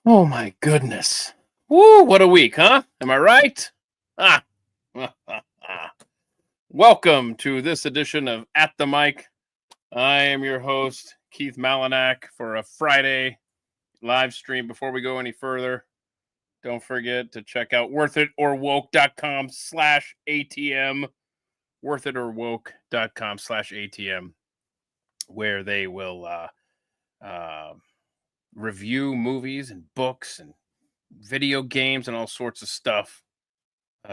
Oh my goodness. Woo, what a week, huh? Am I right? Ah. Welcome to this edition of At the Mic. I am your host, Keith Malinak, for a Friday live stream. Before we go any further, don't forget to check out worthitorwoke.com/ATM, worthitorwoke.com/ATM, where they will review movies and books and video games and all sorts of stuff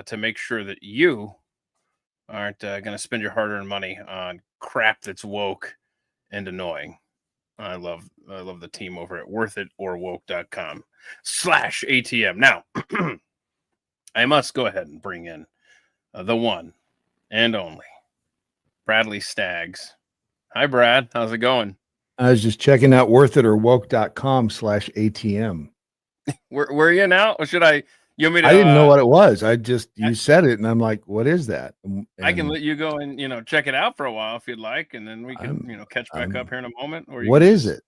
to make sure that you aren't going to spend your hard-earned money on crap that's woke and annoying. I love the team over at worthitorwoke.com/ATM. Now, I must go ahead and bring in the one and only Bradley Staggs. Hi, Brad. How's it going? I was just checking out worthitorwoke.com/ATM. Where are you now? Or should I? You want me to? I didn't know what it was. You said it, and I'm like, "What is that?" I can let you go and check it out for a while if you'd like, and then we can catch back up here in a moment. Or what is it?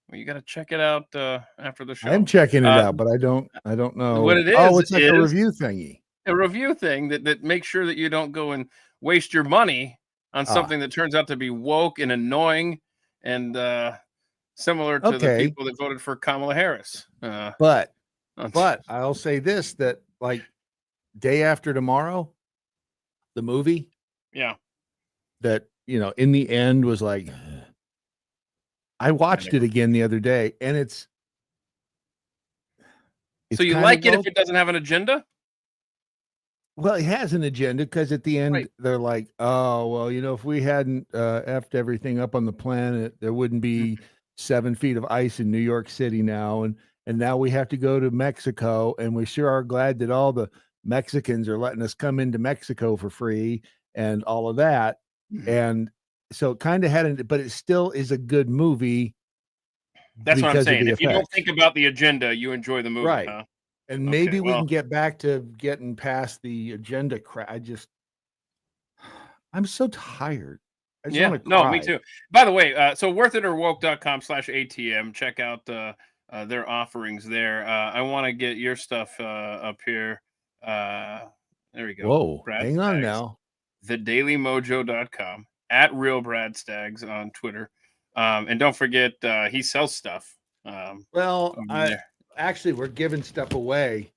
Well, you got to check it out after the show. I'm checking it out, but I don't know what it is. Oh, it's like a review thingy. A review thing that makes sure that you don't go and waste your money on something that turns out to be woke and annoying and similar to the people that voted for Kamala Harris. But I'll say this, that like Day After Tomorrow, the movie, that in the end was like, I watched it again the other day, and it's so you like it if it doesn't have an agenda? Well, it has an agenda because at the end they're like, oh, well, if we hadn't effed everything up on the planet, there wouldn't be 7 feet of ice in New York City now. And now we have to go to Mexico, and we sure are glad that all the Mexicans are letting us come into Mexico for free and all of that. And so it kind of had but it still is a good movie. That's what I'm saying. If you don't think about the agenda, you enjoy the movie, right? Huh? And maybe we can get back to getting past the agenda crap. I'm so tired. I just want to cry. No, me too. By the way, so worthitorwoke.com/ATM. Check out their offerings there. I want to get your stuff up here. There we go. Whoa, hang on now. TheDailyMojo.com, at Real Brad Staggs on Twitter. And don't forget, he sells stuff. Actually, we're giving stuff away.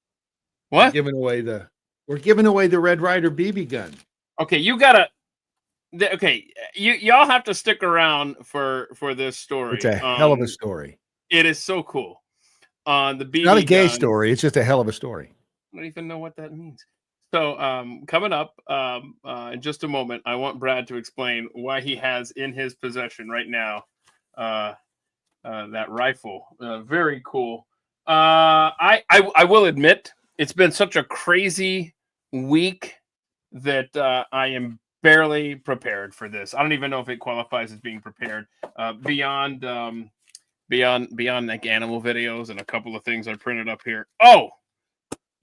What? We're giving away the Red Ryder BB gun. Okay, you gotta. Okay, y'all have to stick around for this story. It's a hell of a story. It is so cool. The BB not a gay story. It's just a hell of a story. I don't even know what that means. So coming up in just a moment, I want Brad to explain why he has in his possession right now that rifle. Very cool. I will admit it's been such a crazy week that I am barely prepared for this. I don't even know if it qualifies as being prepared beyond like animal videos and a couple of things I printed up here. Oh,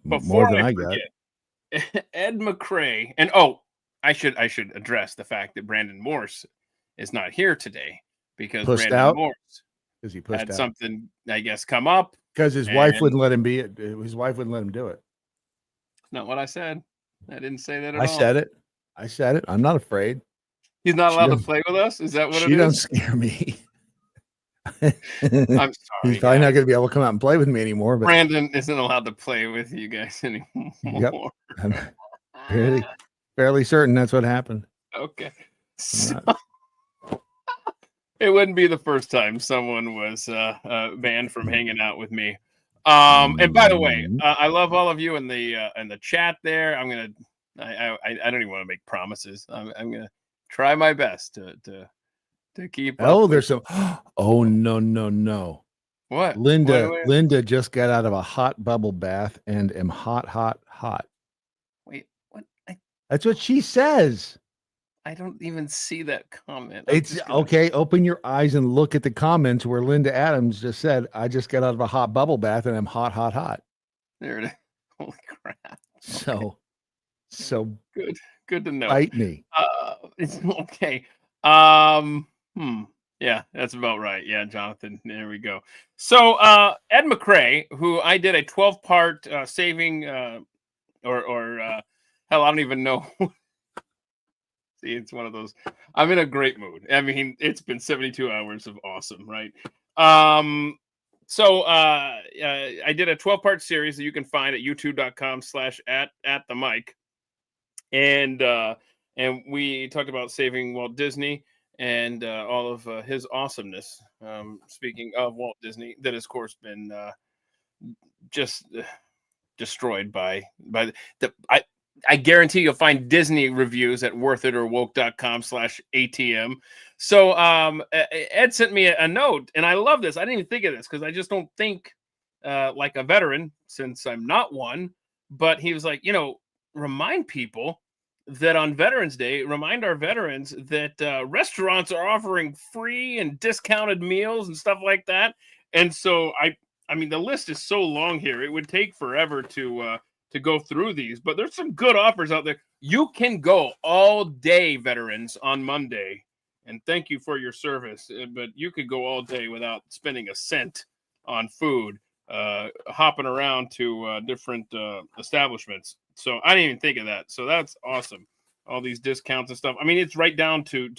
before I forget, Ed McCrae, and I should address the fact that Brandon Morse is not here today because Morse had something, I guess, come up. Because his wife wouldn't let him be it. His wife wouldn't let him do it. It's not what I said. I didn't say that at all. I said it. I'm not afraid. He's not allowed to play with us? Is that what it is? She don't scare me. I'm sorry. He's probably not going to be able to come out and play with me anymore. But Brandon isn't allowed to play with you guys anymore. Yep. I'm fairly certain that's what happened. Okay. So, it wouldn't be the first time someone was banned from hanging out with me. And by the way, I love all of you in the chat there. I don't even want to make promises. I'm gonna try my best to keep. There's some. Oh no. What? Linda just got out of a hot bubble bath and am hot. Wait, what? That's what she says. I don't even see that comment. It's okay. Open your eyes and look at the comments where Linda Adams just said, "I just got out of a hot bubble bath and I'm hot." There it is. Holy crap! Okay. So good to know. Bite me. It's okay. Yeah, that's about right. Yeah, Jonathan. There we go. So Ed McCrae, who I did a 12-part saving or hell, I don't even know. See, it's one of those. I'm in a great mood. I mean, it's been 72 hours of awesome, right? So I did a 12-part series that you can find at youtube.com/at the mic, and we talked about saving Walt Disney and all of his awesomeness. Speaking of Walt Disney, that has of course been just destroyed by the I guarantee you'll find Disney reviews at worthitorwoke.com/ATM. So Ed sent me a note, and I love this. I didn't even think of this because I just don't think like a veteran, since I'm not one. But he was like, remind people that on Veterans Day, remind our veterans that restaurants are offering free and discounted meals and stuff like that. And so I mean, the list is so long here; it would take forever to go through these. But there's some good offers out there. You can go all day, veterans, on Monday, and thank you for your service. But you could go all day without spending a cent on food, hopping around to different establishments. So I didn't even think of that. So that's awesome. All these discounts and stuff. I mean, it's right down to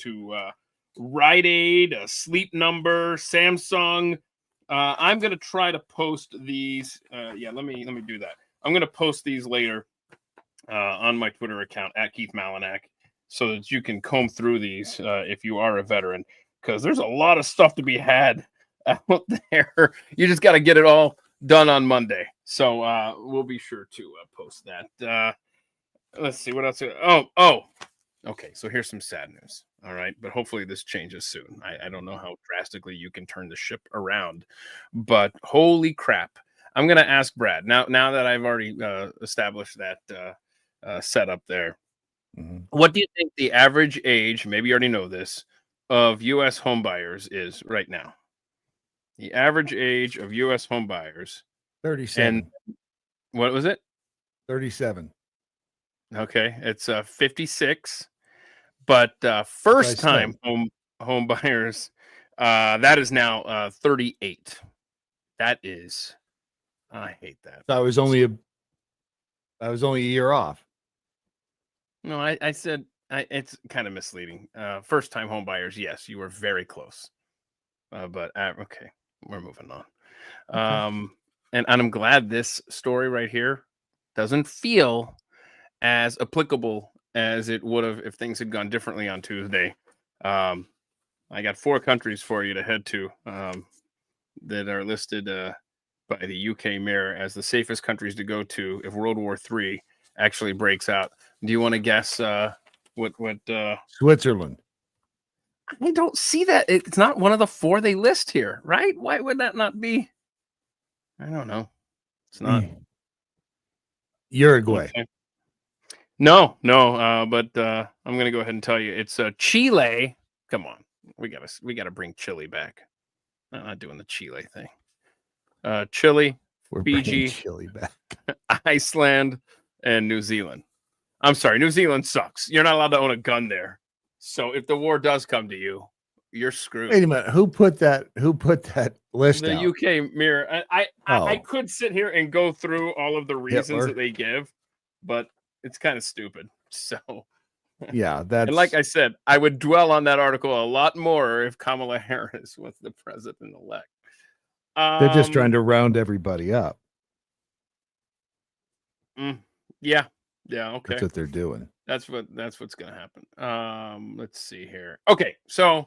Rite Aid, Sleep Number, Samsung. I'm gonna try to post these. Yeah, let me do that. I'm gonna post these later on my Twitter account at Keith Malinak, so that you can comb through these if you are a veteran, because there's a lot of stuff to be had out there. You just got to get it all done on Monday. So we'll be sure to post that. Let's see what else. Okay. So here's some sad news. All right, but hopefully this changes soon. I don't know how drastically you can turn the ship around, but holy crap! I'm gonna ask Brad now that I've already established that setup there. Mm-hmm. What do you think the average age? Maybe you already know this, of U.S. homebuyers is right now. The average age of U.S. homebuyers, 37. And what was it? 37. Okay, it's 56. But first-time home buyers, that is now 38. That is, I hate that. So I was only a year off. No, I said it's kind of misleading. First-time home buyers, yes, you were very close. But okay, we're moving on. Okay. And I'm glad this story right here doesn't feel as applicable as it would have if things had gone differently on Tuesday. I got 4 countries for you to head to that are listed by the UK Mirror as the safest countries to go to if World War III actually breaks out. Do you want to guess what? Switzerland. I don't see that. It's not one of the 4 they list here, right? Why would that not be? I don't know. It's not. Uruguay. Okay. No, but I'm gonna go ahead and tell you it's Chile. Come on, we gotta bring Chile back. I'm not doing the Chile thing. Chile, Fiji, Chile back. Iceland, and New Zealand. I'm sorry, New Zealand sucks. You're not allowed to own a gun there. So if the war does come to you, you're screwed. Wait a minute, who put that list the out? UK Mirror. I could sit here and go through all of the reasons Hitler. that they give, but it's kind of stupid. So yeah, that's and like I said, I would dwell on that article a lot more if Kamala Harris was the president-elect. They're just trying to round everybody up. Yeah, okay. That's what they're doing. That's what's gonna happen. Let's see here. Okay, so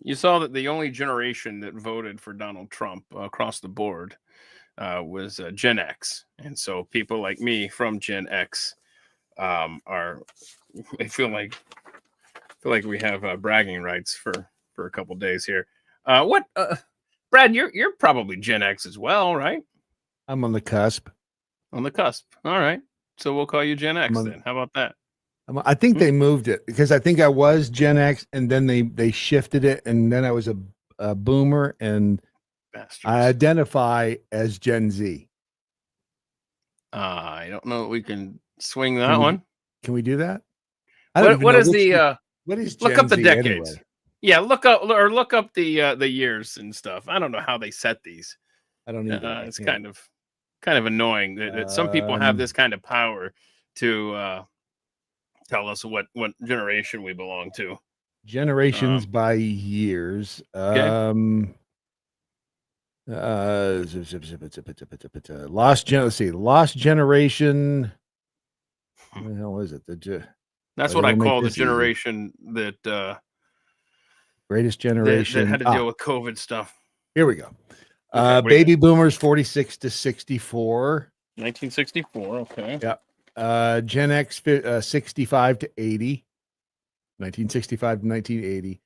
you saw that the only generation that voted for Donald Trump across the board was Gen X, and so people like me from Gen X are. I feel like we have bragging rights for a couple days here. What, Brad? You're probably Gen X as well, right? I'm on the cusp. On the cusp. All right. So we'll call you Gen X then. How about that? I think they moved it because I think I was Gen X, and then they shifted it, and then I was a boomer, and bastards. I identify as Gen Z. I don't know if we can swing that one. Can we do that? What is the? What is Gen look up the Z decades. Anyway? Yeah, look up the years and stuff. I don't know how they set these. I don't either. It's kind of annoying that some people have this kind of power to tell us what generation we belong to. Generations by years. Okay. Lost generation. What the hell is it? That's what I call the generation that greatest generation that had to deal with COVID stuff. Here we go. Baby boomers 46 to 64. 1964. Okay. Yeah. Gen X 65 to 80. 1965 to 1980.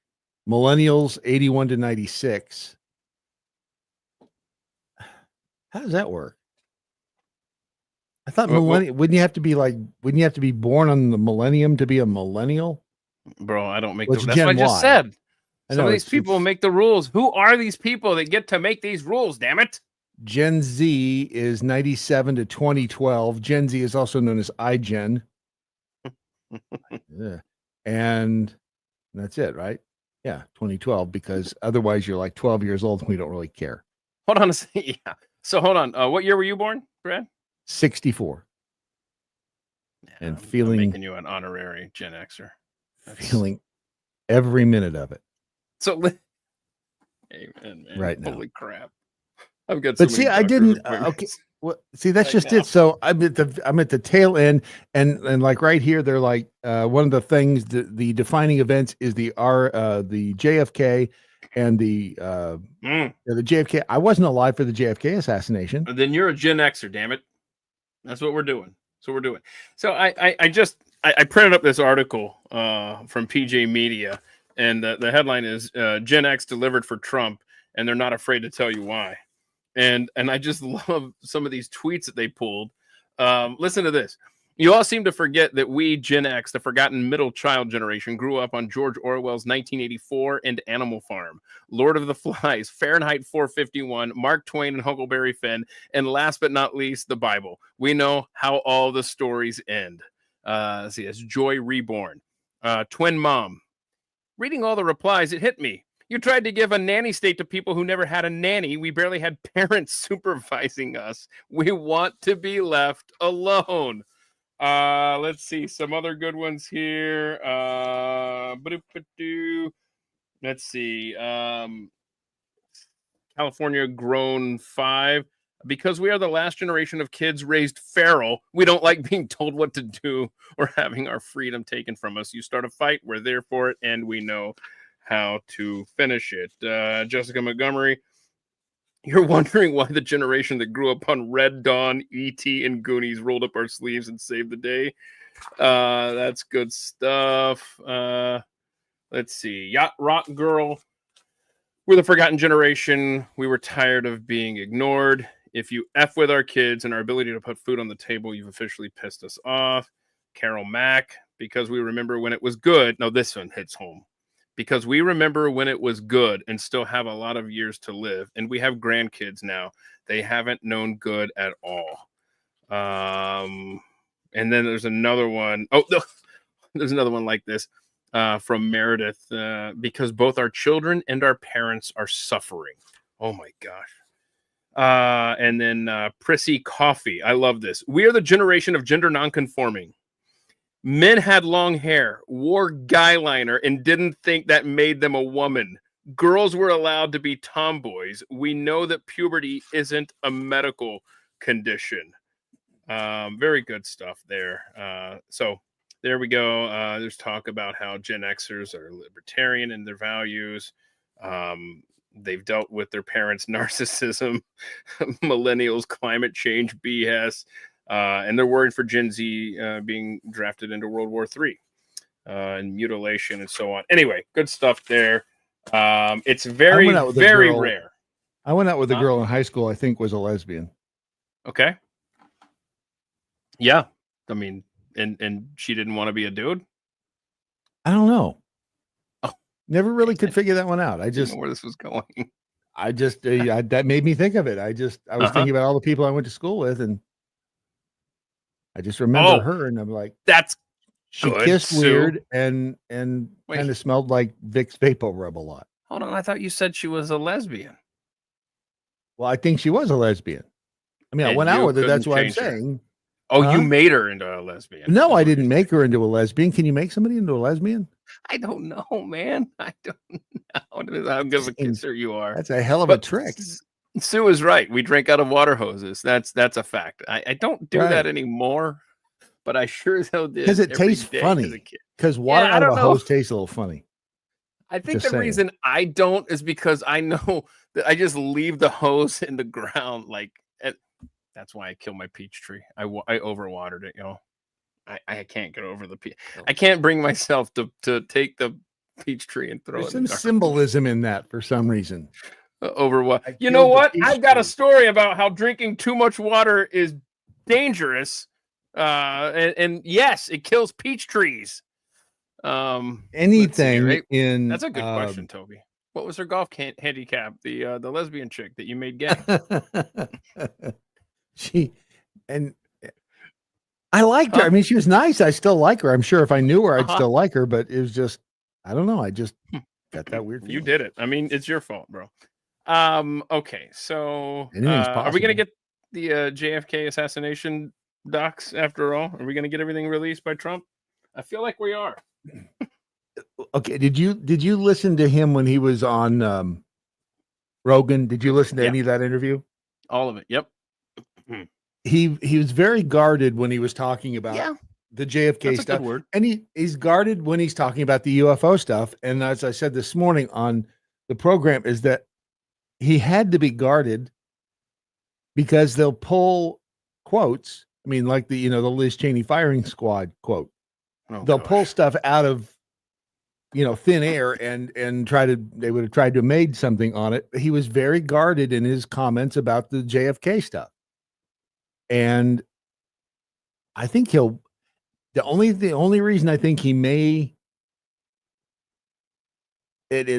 Millennials 81 to 96. How does that work? I thought wouldn't you have to be born on the millennium to be a millennial? Bro, I don't make that's what I just said. Some of these people make the rules. Who are these people that get to make these rules, damn it? Gen Z is 97 to 2012. Gen Z is also known as iGen. Yeah. And that's it, right? Yeah, 2012, because otherwise you're like 12 years old and we don't really care. Hold on a second. Yeah. So hold on. What year were you born, Brad? 64. Yeah, and I'm making you an honorary Gen Xer. Feeling every minute of it. So, amen, man. Right now. Holy crap! I've got. But see, I didn't. Okay. Well, see, that's just it. So I'm at the tail end, and like right here, they're like one of the things, the defining events is the JFK and the JFK. I wasn't alive for the JFK assassination. Then you're a Gen Xer, damn it. That's what we're doing. So I printed up this article from PJ Media, and the headline is Gen X delivered for Trump, and they're not afraid to tell you why. And I just love some of these tweets that they pulled. Listen to this. You all seem to forget that we, Gen X, the forgotten middle child generation, grew up on George Orwell's 1984 and Animal Farm, Lord of the Flies, Fahrenheit 451, Mark Twain and Huckleberry Finn, and last but not least, the Bible. We know how all the stories end. See, it's Joy Reborn. Twin Mom. Reading all the replies, it hit me. You tried to give a nanny state to people who never had a nanny. We barely had parents supervising us. We want to be left alone. Let's see some other good ones here. Let's see. California grown 5. Because we are the last generation of kids raised feral, we don't like being told what to do or having our freedom taken from us. You start a fight, we're there for it, and we know how to finish it. Jessica Montgomery, you're wondering why the generation that grew up on Red Dawn, E.T., and Goonies rolled up our sleeves and saved the day. That's good stuff. Let's see. Yacht Rock Girl. We're the forgotten generation. We were tired of being ignored. If you F with our kids and our ability to put food on the table, you've officially pissed us off. Carol Mack, because we remember when it was good. No, this one hits home. Because we remember when it was good and still have a lot of years to live. And we have grandkids now. They haven't known good at all. And then there's another one. Oh, no, there's another one like this from Meredith. Because both our children and our parents are suffering. Oh, my gosh. And then Prissy Coffee. I love this. We are the generation of gender nonconforming. Men had long hair, wore guy liner, and didn't think that made them a woman. Girls were allowed to be tomboys. We know that puberty isn't a medical condition. Very good stuff there. So there we go. There's talk about how Gen Xers are libertarian in their values. They've dealt with their parents' narcissism, millennials, climate change, BS. And they're worried for Gen Z being drafted into World War III and mutilation and so on. Anyway, good stuff there. It's very rare. I went out with a girl in high school I think was a lesbian. Okay. Yeah. I mean, and she didn't want to be a dude? I don't know. Oh. Never really could figure that one out. I just know where this was going. That made me think of it. I was thinking about all the people I went to school with, and I just remember her, and I'm like, that's She Good, kissed Sue. weird and Wait. kind of smelled like Vicks Vapor Rub a lot. Hold on, I thought you said she was a lesbian. Well, I think she was a lesbian. I mean, I And went out you with her. That's couldn't what I'm change her. saying. Oh, you made her into a lesbian. No, is I what didn't you're make saying. her into a lesbian. Can you make somebody into a lesbian? I don't know, man. I don't know how good of a kisser you are. That's a hell of a trick. Sue is right. We drink out of water hoses. That's a fact. I don't do that anymore, but I sure as hell did. Because it tastes funny. Because water out of a hose tastes a little funny. I think the reason I don't is because I know that I just leave the hose in the ground. That's why I kill my peach tree. I overwatered it, I can't get over the peach. I can't bring myself to take the peach tree and throw it. There's some symbolism in that for some reason. Over what? You know what? I've got a story about how drinking too much water is dangerous. And yes, it kills peach trees. Anything right? in That's a good question, Toby. What was her golf handicap? The lesbian chick that you made gay. I liked her. I mean, she was nice. I still like her. I'm sure if I knew her, I'd still like her. But it was just, I don't know. I just got that weird feeling. You did it. I mean, it's your fault, bro. Okay, so are we gonna get the JFK assassination docs after all? Are we gonna get everything released by Trump? I feel like we are. Okay. Did you listen to him when he was on Rogan? Did you listen to any of that interview? All of it. Yep. He was very guarded when he was talking about the JFK stuff. And he's guarded when he's talking about the UFO stuff. And as I said this morning on the program, is that he had to be guarded because they'll pull quotes. I mean, like the Liz Cheney firing squad quote. They'll pull stuff out of thin air and they would have tried to have made something on it. He was very guarded in his comments about the JFK stuff. And I think the only reason I think he may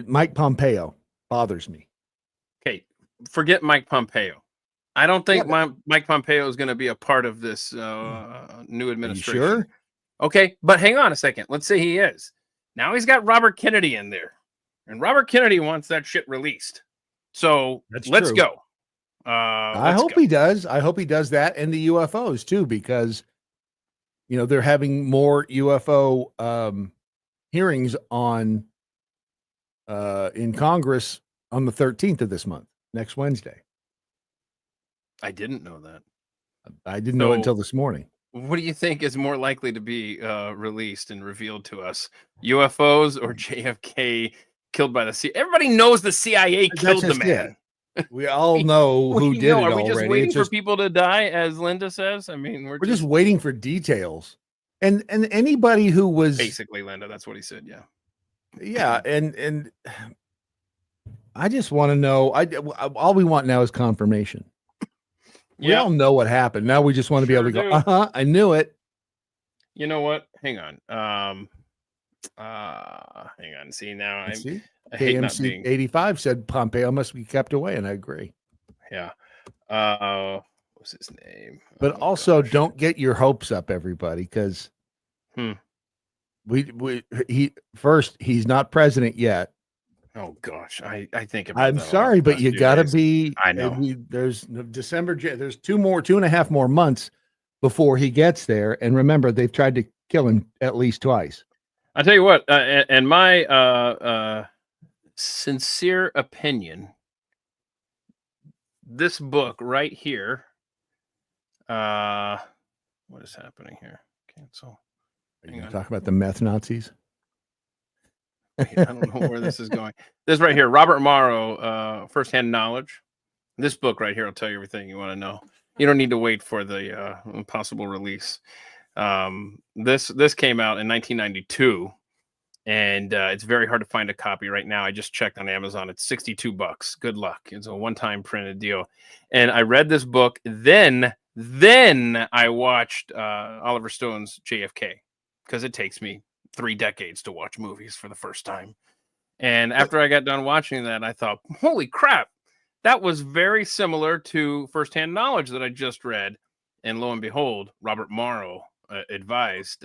Mike Pompeo bothers me. Okay, forget Mike Pompeo. I don't think Mike Pompeo is going to be a part of this new administration. Are you sure? Okay, but hang on a second. Let's say he is. Now he's got Robert Kennedy in there, and Robert Kennedy wants that shit released. So let's go. I hope he does. I hope he does that, and the UFOs too, because they're having more UFO hearings on in Congress on the 13th of this month, next Wednesday. I didn't know that. I didn't know it until this morning. What do you think is more likely to be released and revealed to us? UFOs or JFK killed by the CIA? Everybody knows the CIA killed the man. We all know who did it already. Are we just waiting for people to die, as Linda says? I mean, we're just waiting for details. And anybody who was basically Linda, that's what he said. Yeah. Yeah. And I just want to know. All we want now is confirmation. We all know what happened. Now we just want to be able to go, I knew it. You know what? Hang on. Hang on. See, now I hate not being... 85 said Pompeo must be kept away, and I agree. Yeah. What's his name? But also don't get your hopes up, everybody, because he's not president yet. Oh gosh, I think about I'm sorry, but you gotta be. I know. There's December. There's 2.5 more months before he gets there. And remember, they've tried to kill him at least twice. I tell you what, and my sincere opinion, this book right here. What is happening here? Cancel. Are you talk about the meth Nazis? Wait, I don't know where this is going. This right here, Robert Morrow, Firsthand Knowledge. This book right here will tell you everything you want to know. You don't need to wait for the possible release. This came out in 1992, and it's very hard to find a copy right now. I just checked on Amazon. It's $62. Good luck. It's a one-time printed deal. And I read this book. Then I watched Oliver Stone's JFK, because it takes me 3 decades to watch movies for the first time. And after I got done watching that, I thought, holy crap, that was very similar to Firsthand Knowledge that I just read. And lo and behold, Robert Morrow advised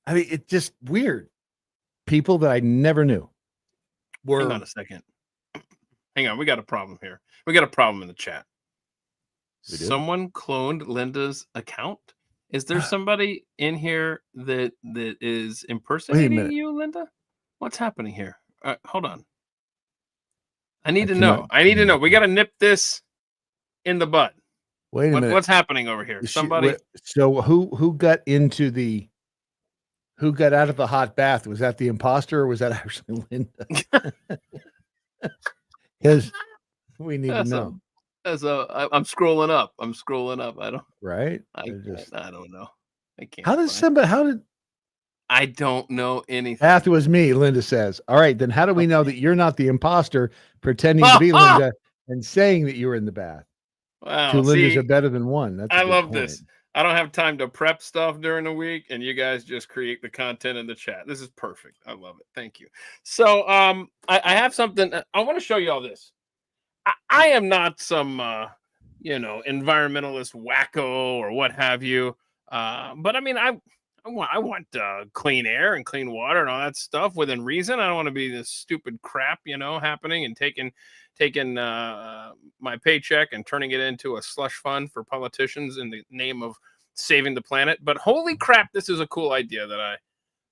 I mean, it's just weird. People that I never knew were. Hang on a second. Hang on, we got a problem here. We got a problem in the chat. Someone cloned Linda's account. Is there somebody in here that is impersonating you, Linda? What's happening here? Hold on. I need to know. I need to know. We got to nip this in the bud. Wait a minute. What's happening over here? Somebody. So who got out of the hot bath? Was that the imposter or was that actually Linda? Because we need to know. I'm scrolling up. I don't. Right. I don't know. I can't. I don't know anything. Bath was me, Linda says. All right, then how do we know that you're not the imposter pretending to be Linda and saying that you were in the bath? Wow, 2 Lindas are better than one. I love this. I don't have time to prep stuff during the week, and you guys just create the content in the chat. This is perfect. I love it. Thank you. So I have something. I want to show you all this. I am not some environmentalist wacko or what have you. But I mean, I want clean air and clean water and all that stuff within reason. I don't want to be this stupid crap, happening and taking my paycheck and turning it into a slush fund for politicians in the name of saving the planet. But holy crap, this is a cool idea that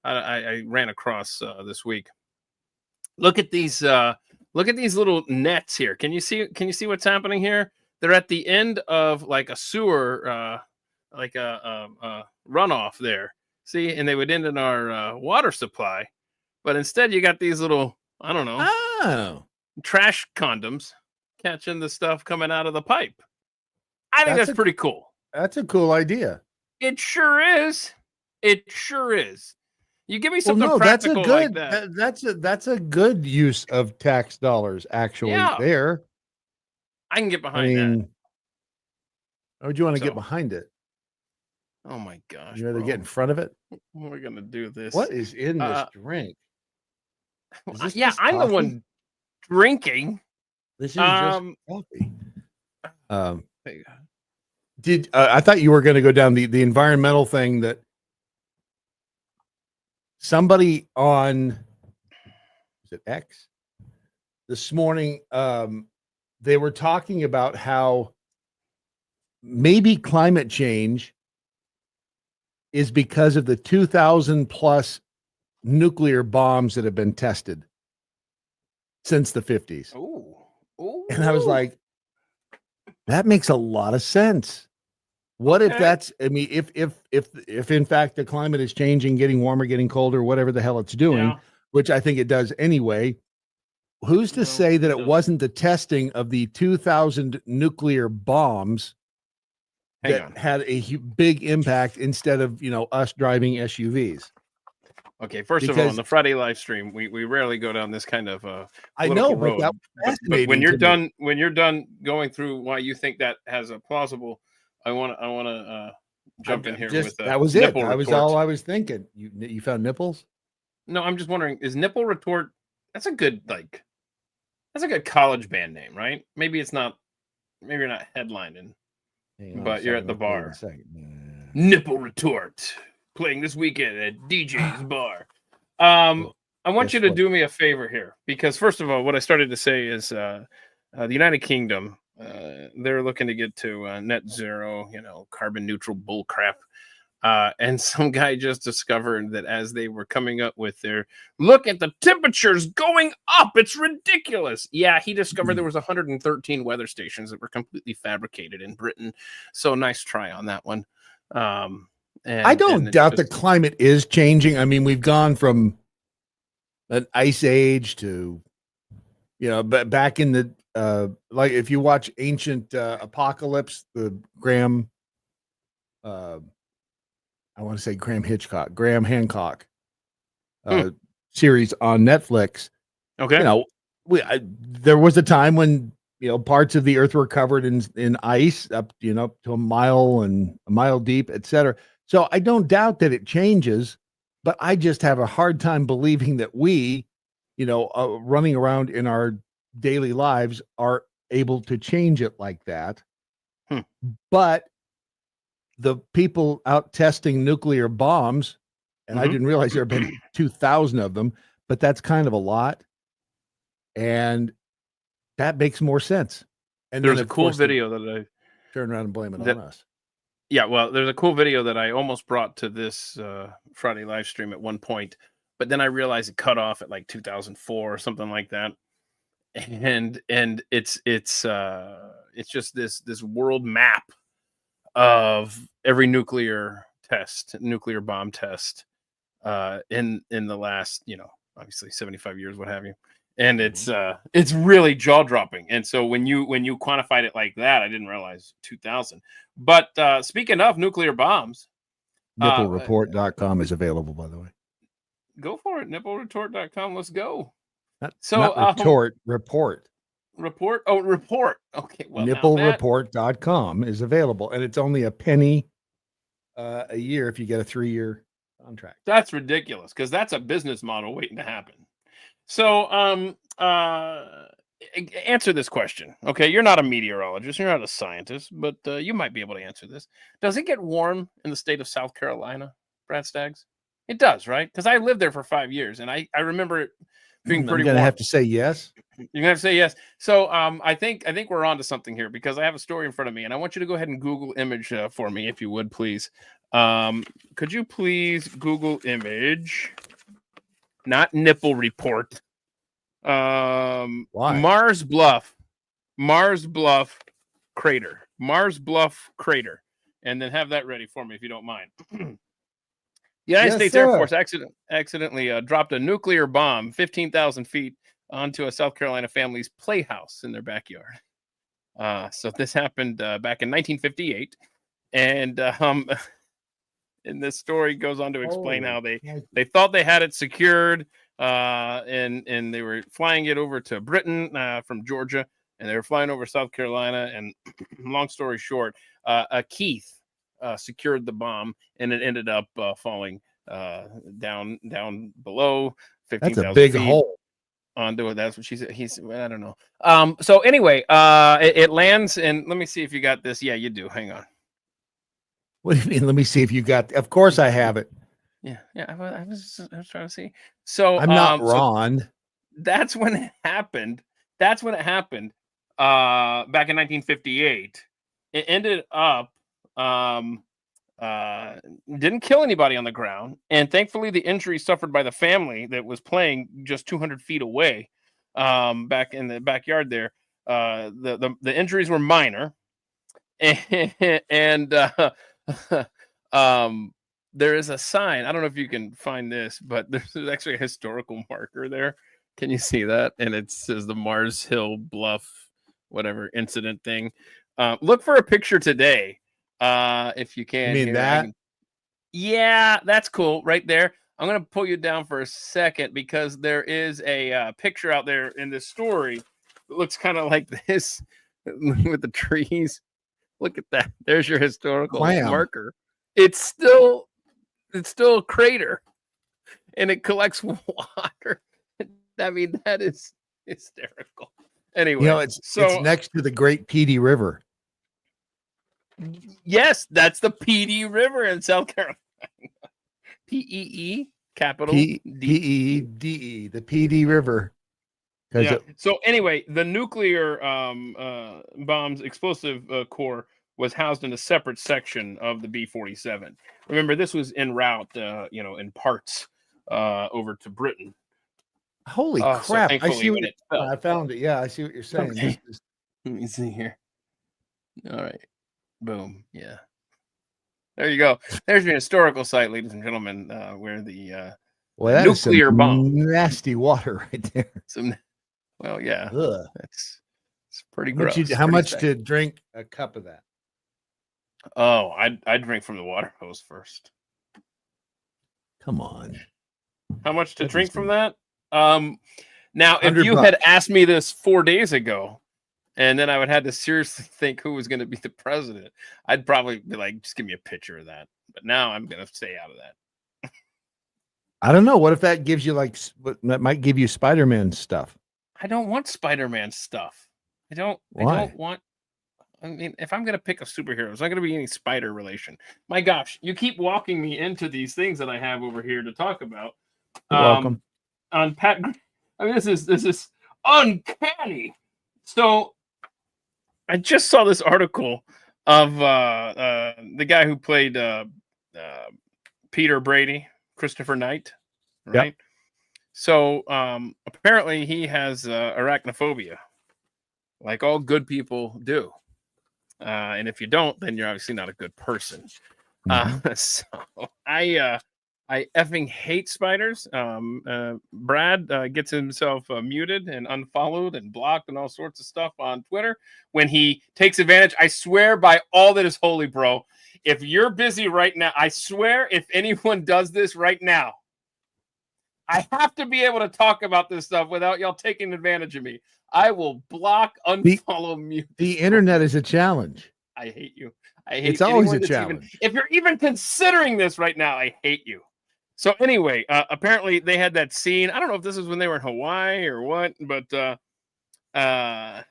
I ran across this week. Look at these little nets here. Can you see what's happening here? They're at the end of like a sewer, like a runoff there. See, and they would end in our water supply, but instead you got these little, I don't know, trash condoms catching the stuff coming out of the pipe. I think that's pretty cool. That's a cool idea. It sure is. You give me something practical like that. That's a good use of tax dollars, actually. Yeah. There, I can get behind that. How would you want to get behind it? Oh my gosh! You rather get in front of it? We're gonna do this. What is in this drink? I'm the one drinking. This is just coffee. I thought you were going to go down the environmental thing that somebody on X this morning they were talking about how maybe climate change is because of the 2,000 plus nuclear bombs that have been tested since the 50s. Ooh. And I was like, that makes a lot of sense. What if that's, I mean, if in fact the climate is changing, getting warmer, getting colder, whatever the hell it's doing, which I think it does anyway, who's to say that it wasn't the testing of the 2,000 nuclear bombs that had a big impact instead of, us driving SUVs? Okay, first of all, on the Friday live stream, we rarely go down this kind of I know, road. But that was fascinating. But when you're done going through why you think that has a plausible, I want to jump in here with that was it. That was all I was thinking. You found nipples? No, I'm just wondering, is Nipple Retort? That's a good college band name, right? Maybe it's not. Maybe you're not headlining, but you're at the bar. Nipple Retort. Playing this weekend at DJ's bar. I want you to do me a favor here, because first of all, what I started to say is the United Kingdom, they're looking to get to net zero, carbon neutral bull crap. And some guy just discovered that as they were coming up with their look at the temperatures going up, it's ridiculous. Yeah, he discovered there was 113 weather stations that were completely fabricated in Britain. So nice try on that one. I don't doubt the climate is changing. I mean, we've gone from an ice age to, but back in the, like if you watch Ancient Apocalypse, the Graham Hancock series on Netflix. Okay. There was a time when, parts of the earth were covered in ice up, to a mile deep, etc. So I don't doubt that it changes, but I just have a hard time believing that we, running around in our daily lives are able to change it like that. But the people out testing nuclear bombs and I didn't realize there had been 2,000 of them, but that's kind of a lot, and that makes more sense. And there's then, a cool video that I turn around and blame it on us. Yeah, well, there's a cool video that I almost brought to this Friday live stream at one point, but then I realized it cut off at like 2004 or something like that. And it's just this world map of every nuclear bomb test in the last, obviously 75 years, what have you. And it's really jaw dropping. And so when you quantified it like that, I didn't realize 2,000. But speaking of nuclear bombs, nipplereport.com is available, by the way. Go for it. Nipplereport.com. Let's go. Not retort, report. Report. Oh, report. Okay. Well, nipplereport.com is available, and it's only a penny a year if you get a 3-year contract. That's ridiculous, because that's a business model waiting to happen. So, answer this question. Okay, you're not a meteorologist, you're not a scientist, but you might be able to answer this. Does it get warm in the state of South Carolina, Brad Staggs? It does, right? Because I lived there for 5 years, and I remember it being pretty warm. I'm gonna have to say yes. You're gonna have to say yes. So, I think we're on to something here, because I have a story in front of me, and I want you to go ahead and Google image for me, if you would, please. Could you please Google image? Not nipple report. Why? Mars Bluff crater. Mars Bluff crater. And then have that ready for me, if you don't mind. The United States Air Force accidentally dropped a nuclear bomb 15,000 feet onto a South Carolina family's playhouse in their backyard. So this happened back in 1958. And and this story goes on to explain how they thought they had it secured, and they were flying it over to Britain from Georgia, and they were flying over South Carolina. And long story short, Keith secured the bomb, and it ended up falling down below 15,000 feet. That's a big hole. Onto it. That's what she said. I don't know. So anyway, it lands, and let me see if you got this. Yeah, you do. Hang on. What do you mean? Let me see if you got. Of course, I have it. Yeah. I was trying to see. So I'm not Ron. So that's when it happened. Back in 1958. It ended up didn't kill anybody on the ground, and thankfully the injuries suffered by the family that was playing just 200 feet away, back in the backyard there, the injuries were minor, and there is a sign. I don't know if you can find this, but there's actually a historical marker there. Can you see that? And it says the Mars Hill Bluff whatever incident thing. Look for a picture today, if you can. You mean that? Yeah, that's cool right there. I'm going to pull you down for a second, because there is a picture out there in this story that looks kind of like this with the trees. Look at that. There's your historical marker. It's still a crater, and it collects water. I mean, that is hysterical. Anyway, it's next to the Great Petey River. Yes, that's the Petey River in South Carolina. P-E-E, capital P-E-D-E, the Petey River. Yeah. So anyway, the nuclear bomb's explosive core was housed in a separate section of the B-47. Remember, this was en route, in parts over to Britain. Holy crap! I see what I found it. Yeah, I see what you're saying. Okay. Let me see here. All right, boom. Yeah, there you go. There's your historical site, ladies and gentlemen, where the nuclear bomb, nasty water right there. Well, yeah, it's pretty gross. How much to drink a cup of that? Oh, I drink from the water hose first. Come on. How much to drink from that? Now, if you had asked me this 4 days ago, and then I would have to seriously think who was going to be the president, I'd probably be like, just give me a picture of that. But now I'm going to stay out of that. I don't know. What if that gives you that might give you Spider-Man stuff? I don't want Spider-Man stuff. I don't want. I mean, if I'm gonna pick a superhero, it's not gonna be any spider relation. My gosh, you keep walking me into these things that I have over here to talk about. You're welcome. On Pat, I mean, this is uncanny. So I just saw this article of the guy who played Peter Brady, Christopher Knight, right? Yep. So apparently he has arachnophobia, like all good people do. And if you don't, then you're obviously not a good person. So I effing hate spiders. Brad gets himself muted and unfollowed and blocked and all sorts of stuff on Twitter when he takes advantage. I swear by all that is holy, bro. If you're busy right now, I swear if anyone does this right now, I have to be able to talk about this stuff without y'all taking advantage of me. I will block, unfollow, mute. The internet is a challenge. I hate you. I hate. It's always a challenge. If you're even considering this right now, I hate you. So anyway, apparently they had that scene. I don't know if this is when they were in Hawaii or what, but I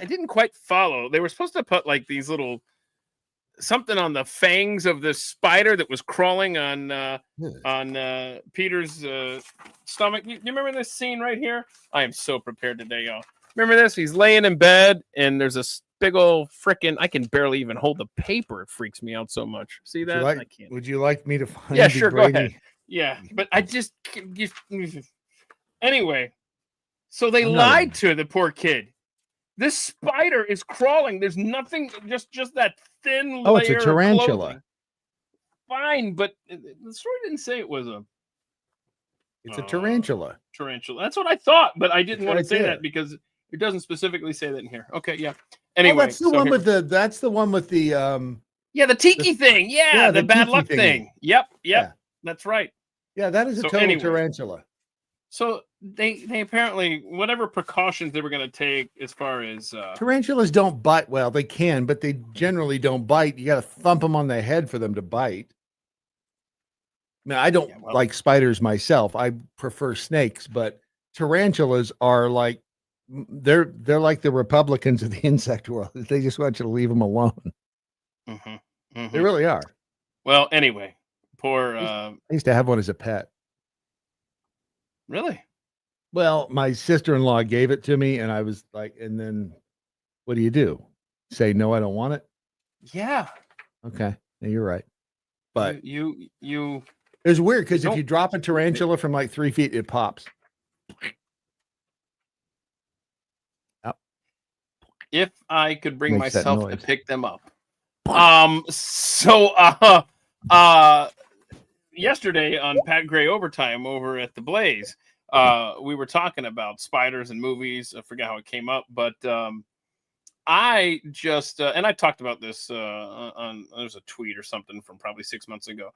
didn't quite follow. They were supposed to put like these little something on the fangs of this spider that was crawling on Peter's stomach. You remember this scene right here? I am so prepared today, y'all. Remember this? He's laying in bed, and there's a big old frickin'. I can barely even hold the paper. It freaks me out so much. See that? I can't. Would you like me to find? Yeah, sure. Go ahead. Yeah, but I just anyway. So they lied to the poor kid. This spider is crawling. There's nothing. Just that thin layer. Oh, it's a tarantula. Fine, but the story didn't say it was a. It's a tarantula. Tarantula. That's what I thought, but I didn't want to say that because it doesn't specifically say that in here. Okay, yeah. Anyway, that's the one with the. That's the one with the. Yeah, the tiki thing. Yeah, the bad luck thing. Yep. Yeah. That's right. Yeah, that is a total tarantula. So they apparently whatever precautions they were going to take as far as tarantulas don't bite. Well, they can, but they generally don't bite. You got to thump them on the head for them to bite. I mean, I don't like spiders myself. I prefer snakes, but tarantulas are like they're like the Republicans of the insect world. They just want you to leave them alone. They really are. Well, anyway, poor. I used to have one as a pet. Really? Well, my sister-in-law gave it to me, and I was like, and then what do? Say no, I don't want it? Yeah. Okay. Yeah, you're right. But you it's weird because if you drop a tarantula from like 3 feet, it pops. If I could bring myself to pick them up. Yesterday on Pat Gray Overtime over at the Blaze, we were talking about spiders and movies. I forgot how it came up, but I just and I talked about this on there's a tweet or something from probably 6 months ago.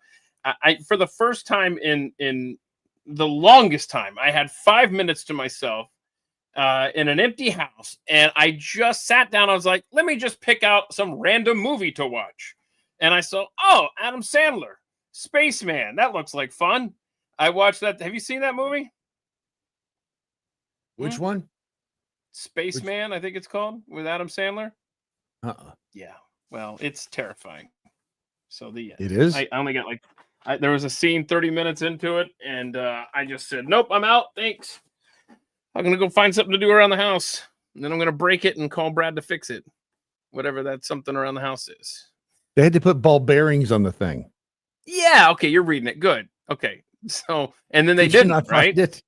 I for the first time in the longest time, I had 5 minutes to myself in an empty house, and I just sat down. I was like, let me just pick out some random movie to watch, and I saw Adam Sandler. Spaceman, that looks like fun. I watched that. Have you seen that movie? Which one? Spaceman, I think it's called, with Adam Sandler. Yeah. Well, it's terrifying. So it is. I only got there was a scene 30 minutes into it, and I just said, nope, I'm out. Thanks. I'm gonna go find something to do around the house, and then I'm gonna break it and call Brad to fix it, whatever that something around the house is. They had to put ball bearings on the thing. Yeah, okay, you're reading it. Good. Okay. So, and then they didn't, right?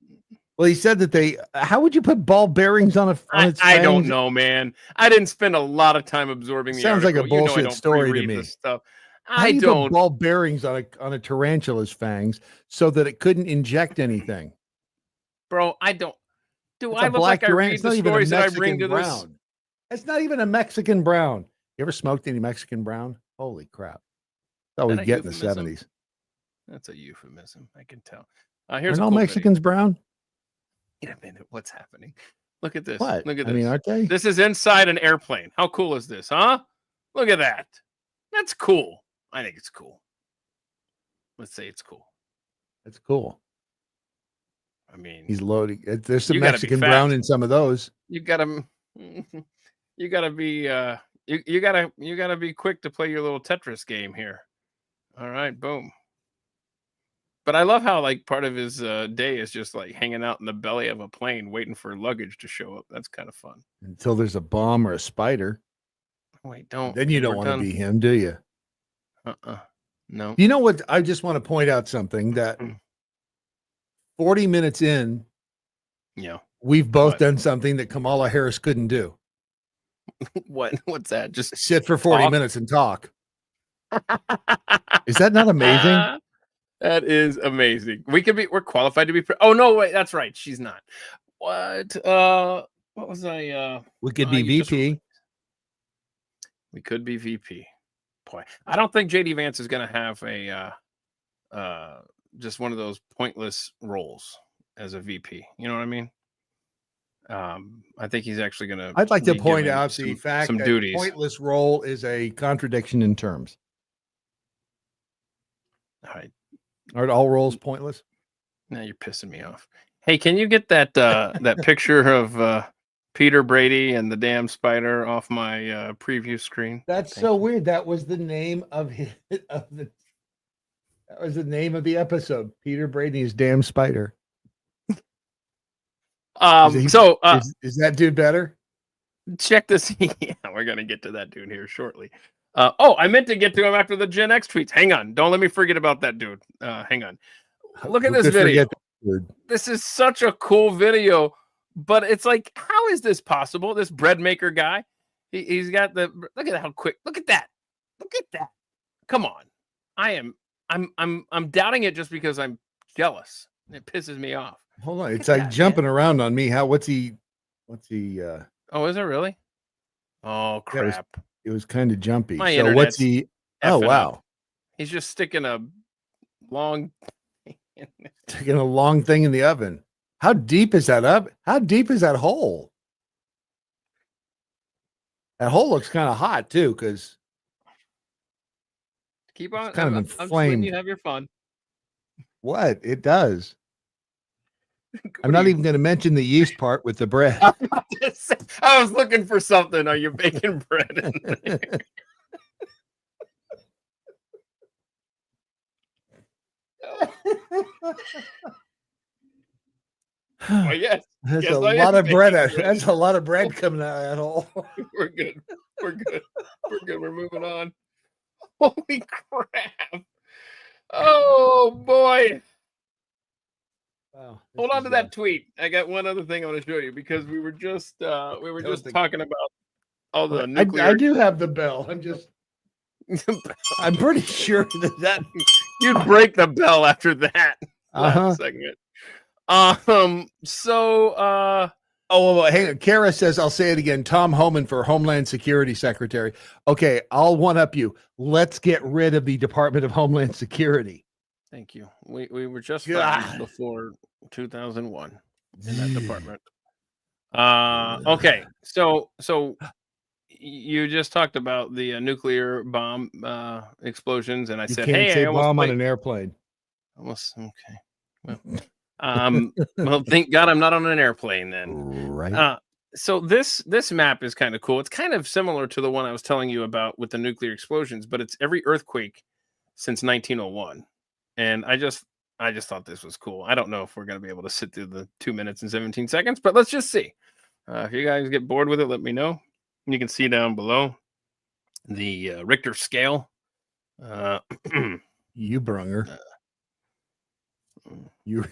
Well, he said that how would you put ball bearings on I don't know, man. I didn't spend a lot of time absorbing the Sounds article. Like a bullshit story to me. Stuff. I don't put ball bearings on a tarantula's fangs so that it couldn't inject anything. Bro, I don't. Do I look like I read the stories that I bring to this? It's not even a Mexican brown. You ever smoked any Mexican brown? Holy crap. That's all we get in the 70s. That's a euphemism. I can tell. Here's all Mexicans brown? Wait a minute. What's happening? Look at this. What? Look at this. I mean, aren't they? This is inside an airplane. How cool is this, huh? Look at that. That's cool. I think it's cool. Let's say it's cool. That's cool. I mean, he's loading. There's some Mexican brown in some of those. You gotta be You gotta be quick to play your little Tetris game here. All right, boom. But I love how like part of his day is just like hanging out in the belly of a plane, waiting for luggage to show up. That's kind of fun. Until there's a bomb or a spider. Wait, don't. Then you don't want to be him, do you? No. You know what? I just want to point out something that 40 minutes in, we've both done something that Kamala Harris couldn't do. What's that? Just sit for 40 minutes and talk. Is that not amazing? That is amazing. We're qualified to be. Oh no, wait, that's right. She's not. What? What was I? We could be VP. We could be VP. Boy, I don't think JD Vance is going to have a just one of those pointless roles as a VP. You know what I mean? I think he's actually going to. I'd like to point out the fact that duties. Pointless role is a contradiction in terms. All right. Aren't all roles pointless? Now you're pissing me off. Hey, can you get that that picture of Peter Brady and the damn spider off my preview screen? That's so weird. That was the name of that was the name of the episode. Peter Brady's damn spider. Is that dude better? Check this. Yeah, we're gonna get to that dude here shortly. I meant to get to him after the Gen X tweets. Hang on, don't let me forget about that dude. Hang on. Look at this video. This is such a cool video, but it's like, how is this possible? This bread maker guy, he's got the look at how quick. Look at that. Look at that. Come on. I'm doubting it just because I'm jealous. It pisses me off. Hold on, it's like jumping around on me. What's he? Oh, is it really? Oh crap. It was kind of jumpy. So what's he? Oh wow. Up. He's just sticking a long thing in the oven. How deep is that oven? How deep is that hole? That hole looks kind of hot too, because keep on. Kind of inflamed. You have your fun. What? It does. I'm not even going to mention the yeast part with the bread. I was looking for something. Are you baking bread in there? Well, yes. That's a lot of bread. That's a lot of bread coming out of that hole. We're good. We're good. We're good. We're moving on. Holy crap. Oh, boy. Wow. Hold on to that tweet. I got one other thing I want to show you because we were just talking about all the nuclear. I do have the bell. I'm pretty sure that you'd break the bell after that segment. Hang on. Kara says, I'll say it again. Tom Homan for Homeland Security Secretary. Okay, I'll one up you. Let's get rid of the Department of Homeland Security. Thank you. We were just friends before 2001 in that department. Okay, so you just talked about the nuclear bomb explosions, and I said, "Hey, say bomb on an airplane." Almost okay. Well, thank God I'm not on an airplane then. Right. So this map is kind of cool. It's kind of similar to the one I was telling you about with the nuclear explosions, but it's every earthquake since 1901. And I just thought this was cool. I don't know if we're going to be able to sit through the 2 minutes and 17 seconds, but let's just see. If you guys get bored with it, let me know. You can see down below the Richter scale. You brunger. You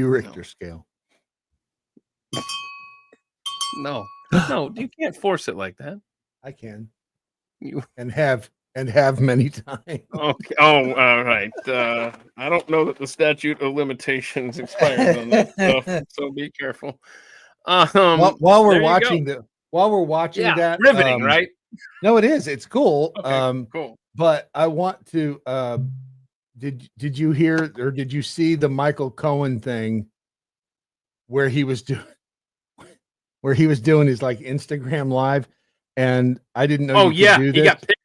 Richter scale. No, you can't force it like that. I can. You and have many times. Okay. Oh, all right. I don't know that the statute of limitations expires on that stuff, so be careful. While we're watching that, riveting, right? No, it is. It's cool. Okay, cool. But I want to. Did you hear or did you see the Michael Cohen thing where he was doing his like Instagram live, and I didn't know. Oh yeah, he got paid.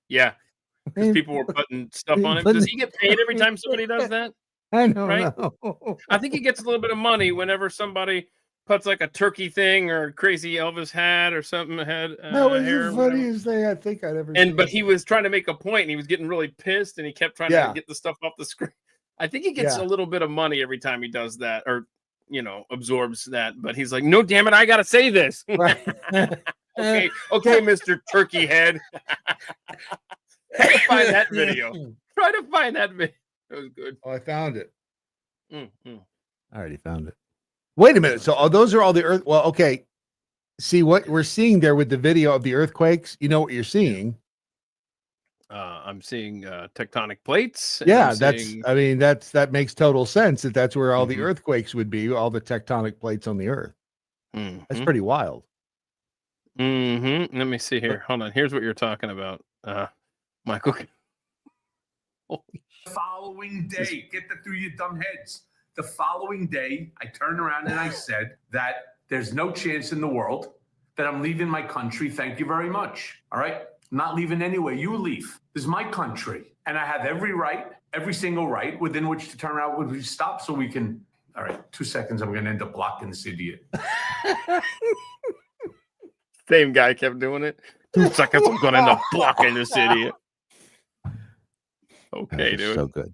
Yeah, because people were putting stuff on him. Does he get paid every time somebody does that? I don't know. I think he gets a little bit of money whenever somebody puts like a turkey thing or crazy Elvis hat or something had that was hair. the funniest thing I think I'd ever seen. But he was trying to make a point and he was getting really pissed and he kept trying to get the stuff off the screen. I think he gets a little bit of money every time he does that, or absorbs that. But he's like, no, damn it, I gotta say this. Right. okay, Mr. Turkey Head. Try to find that video. It was good. Oh, I found it. Mm-hmm. I already found it. Wait a minute. So those are all the earth. Well, okay. See what we're seeing there with the video of the earthquakes. You know what you're seeing? I'm seeing tectonic plates. Yeah, that makes total sense. That's where all the earthquakes would be. All the tectonic plates on the earth. That's pretty wild. Let me see here. Hold on. Here's what you're talking about, Michael. The following day, get that through your dumb heads. The following day, I turned around and I said that there's no chance in the world that I'm leaving my country. Thank you very much. All right? I'm not leaving anywhere. You leave. This is my country. And I have every right, every single right within which to turn around when we stop so we can. All right, 2 seconds. I'm going to end up blocking this idiot. Same guy kept doing it. 2 seconds. I'm going to end up blocking this idiot. Okay, dude. So good.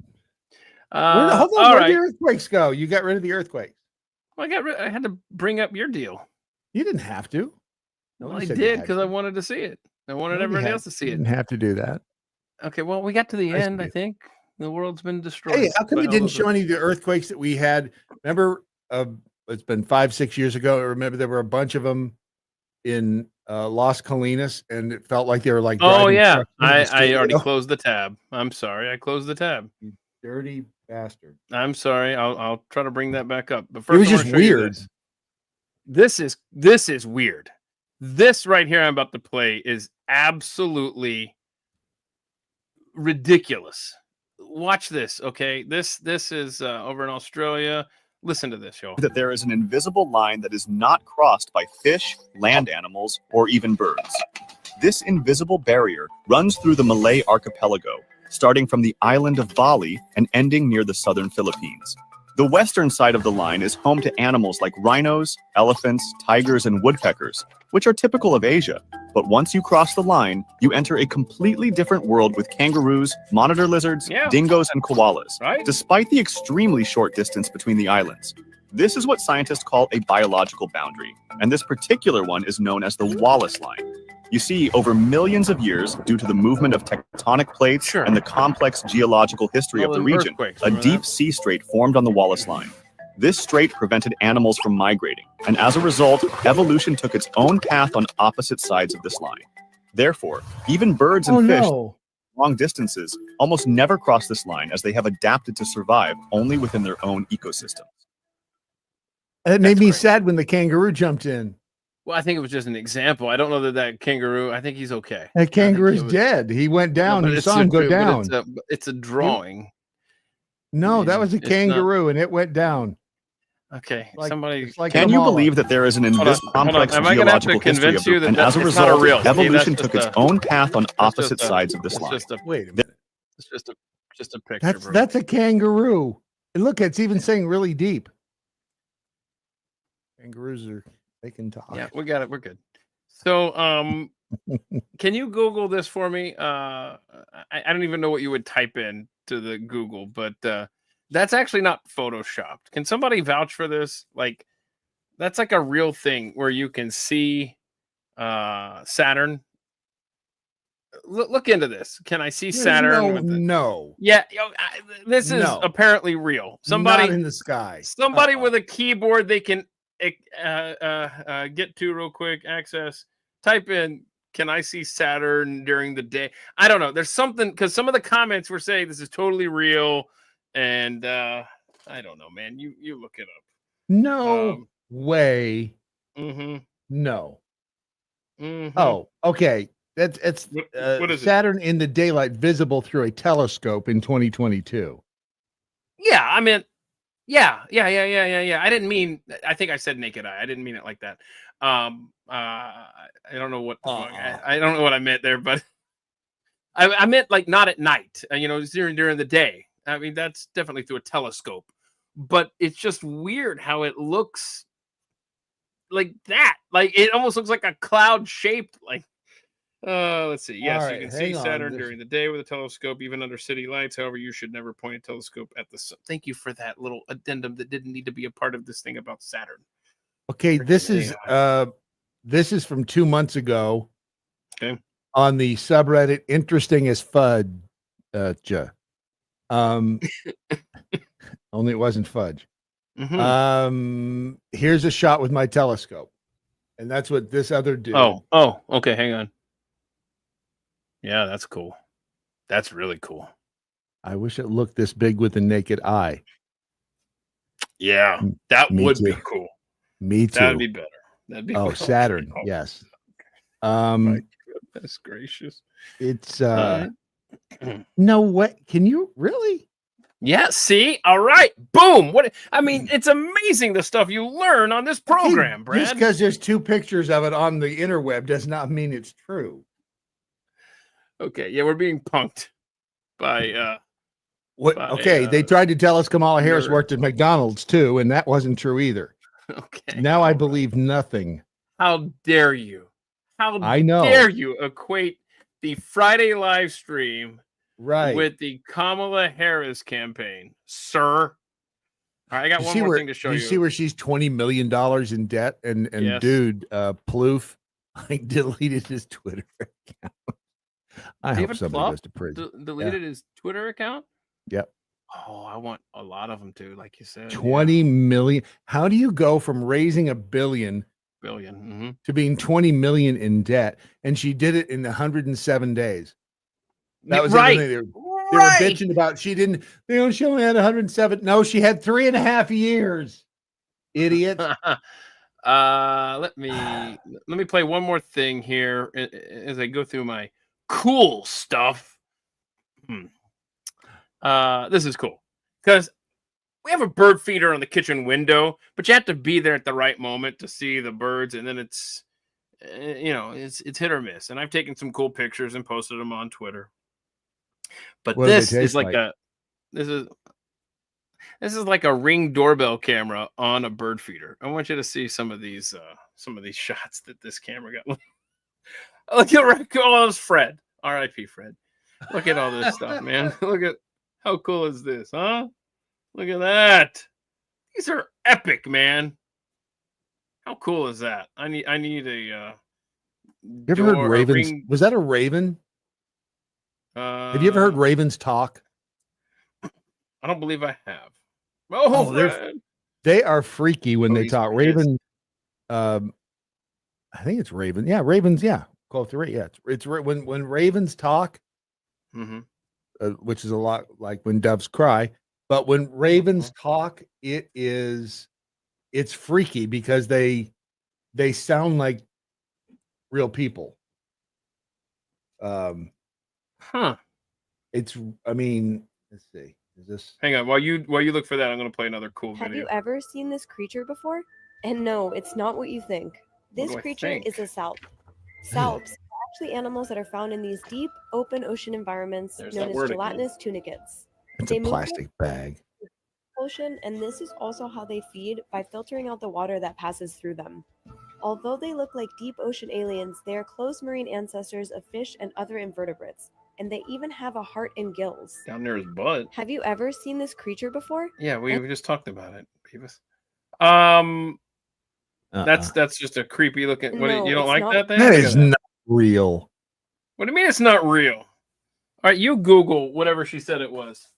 Hold on. Where did the earthquakes go? You got rid of the earthquakes. Well, I had to bring up your deal. You didn't have to. Well, I did because I wanted to see it. I wanted everyone else to see it. You didn't have to do that. Okay, well, we got to the end. I think the world's been destroyed. Hey, how come you didn't show any of the earthquakes that we had? Remember, it's been 5-6 years ago. I remember there were a bunch of them in Las Colinas, and it felt like they were like. Oh yeah, I already closed the tab. I'm sorry, I closed the tab. You dirty bastard. I'm sorry. I'll try to bring that back up. But first, it was just weird. This is weird. This right here I'm about to play is absolutely ridiculous. Watch this, okay? This is over in Australia. Listen to this, y'all. That there is an invisible line that is not crossed by fish, land animals, or even birds. This invisible barrier runs through the Malay archipelago, starting from the island of Bali and ending near the southern Philippines. The western side of the line is home to animals like rhinos, elephants, tigers, and woodpeckers, which are typical of Asia. But once you cross the line, you enter a completely different world with kangaroos, monitor lizards, dingoes, and koalas, despite the extremely short distance between the islands. This is what scientists call a biological boundary, and this particular one is known as the Wallace Line. You see, over millions of years, due to the movement of tectonic plates and the complex geological history of the region, a deep sea strait formed on the Wallace Line. This strait prevented animals from migrating, and as a result, evolution took its own path on opposite sides of this line. Therefore, even birds and fish long distances almost never cross this line, as they have adapted to survive only within their own ecosystems. It made me sad when the kangaroo jumped in. Well, I think it was just an example. I don't know that kangaroo. I think he's okay. That kangaroo's dead. He went down. You saw him go down. It's a drawing. No, that was a kangaroo, and it went down. Okay, Can you believe that there is an complex geological history of it, and as a result, evolution took its own path on opposite sides of this line? Wait a minute. It's just a picture. That's a kangaroo. And look, it's even saying really deep. Kangaroos they can talk. Yeah, we got it. We're good. So, can you Google this for me? I don't even know what you would type in to the Google, but that's actually not photoshopped. Can somebody vouch for this? Like, that's like a real thing where you can see Saturn. Look into this. Can I see Saturn? No. Yeah, this is apparently real. Somebody not in the sky. Somebody with a keyboard they can get to real quick. Access. Type in. Can I see Saturn during the day? I don't know. There's something because some of the comments were saying this is totally real. And I don't know, man. You look it up. No way. No. Oh, okay. It's what is Saturn in the daylight, visible through a telescope in 2022. Yeah, I mean, yeah. I didn't mean. I think I said naked eye. I didn't mean it like that. I don't know what. I don't know what I meant there, but I meant like not at night. During the day. I mean, that's definitely through a telescope, but it's just weird how it looks like that. Like it almost looks like a cloud shaped. Like, let's see. Yes, right, you can see Saturn on. during the day with a telescope, even under city lights. However, you should never point a telescope at the sun. Thank you for that little addendum that didn't need to be a part of this thing about Saturn. Okay, this is from 2 months ago. Okay. On the subreddit, interesting as fudge. Only it wasn't fudge. Mm-hmm. Here's a shot with my telescope, and that's what this other dude. Oh, okay. Hang on. Yeah, that's cool. That's really cool. I wish it looked this big with the naked eye. Yeah, that would be cool. Me too. That'd be better. That'd be cool. Saturn. Yes. My goodness gracious. It's no way. Can you really? Yeah, see? All right. Boom. What I mean, it's amazing the stuff you learn on this program, Brad. Just because there's 2 pictures of it on the interweb does not mean it's true. Okay, yeah, we're being punked by what they tried to tell us Kamala Harris worked at McDonald's too, and that wasn't true either. Okay. Now I believe nothing. How dare you? How I know. dare you equate the Friday live stream right with the Kamala Harris campaign, sir? All right, I got one more thing to show you. You see where she's $20 million in debt, and yes. Dude, Plouffe, I deleted his Twitter account. I hope somebody goes to prison. Deleted his Twitter account? Yep. Oh, I want a lot of them too, like you said. 20 million. How do you go from raising $1 billion to being 20 million in debt? And she did it in 107 days. That was right. They were bitching about she didn't. She only had 107. No, she had 3.5 years. Idiot. Let me play one more thing here as I go through my cool stuff. This is cool because we have a bird feeder on the kitchen window, but you have to be there at the right moment to see the birds, and then it's it's hit or miss. And I've taken some cool pictures and posted them on Twitter. But this is like this is like a Ring doorbell camera on a bird feeder. I want you to see some of these shots that this camera got. Look at all this Fred. R.I.P. Fred. Look at all this stuff, man. Look at how cool is this, huh? Look at that. These are epic, man. How cool is that? I need a You ever heard ravens? Was that a raven? Have you ever heard ravens talk? I don't believe I have. They are freaky when they talk. Raven, I think it's raven. Yeah, ravens. Yeah, call it the raven. Yeah, it's when ravens talk, which is a lot like when doves cry. But when ravens talk, it's freaky because they sound like real people. It's. I mean, let's see. Is this? Hang on. While you look for that, I'm going to play another cool video. Have you ever seen this creature before? And no, it's not what you think. This creature is a salp. Salps are actually animals that are found in these deep, open ocean environments known as gelatinous tunicates. It's a plastic bag. Ocean, and this is also how they feed, by filtering out the water that passes through them. Although they look like deep ocean aliens, they are close marine ancestors of fish and other invertebrates. And they even have a heart and gills. Down there is butt. Have you ever seen this creature before? Yeah, we just talked about it, Beavis. That's just a creepy looking. No, you don't like that thing? That is not real. What do you mean it's not real? All right, you Google whatever she said it was.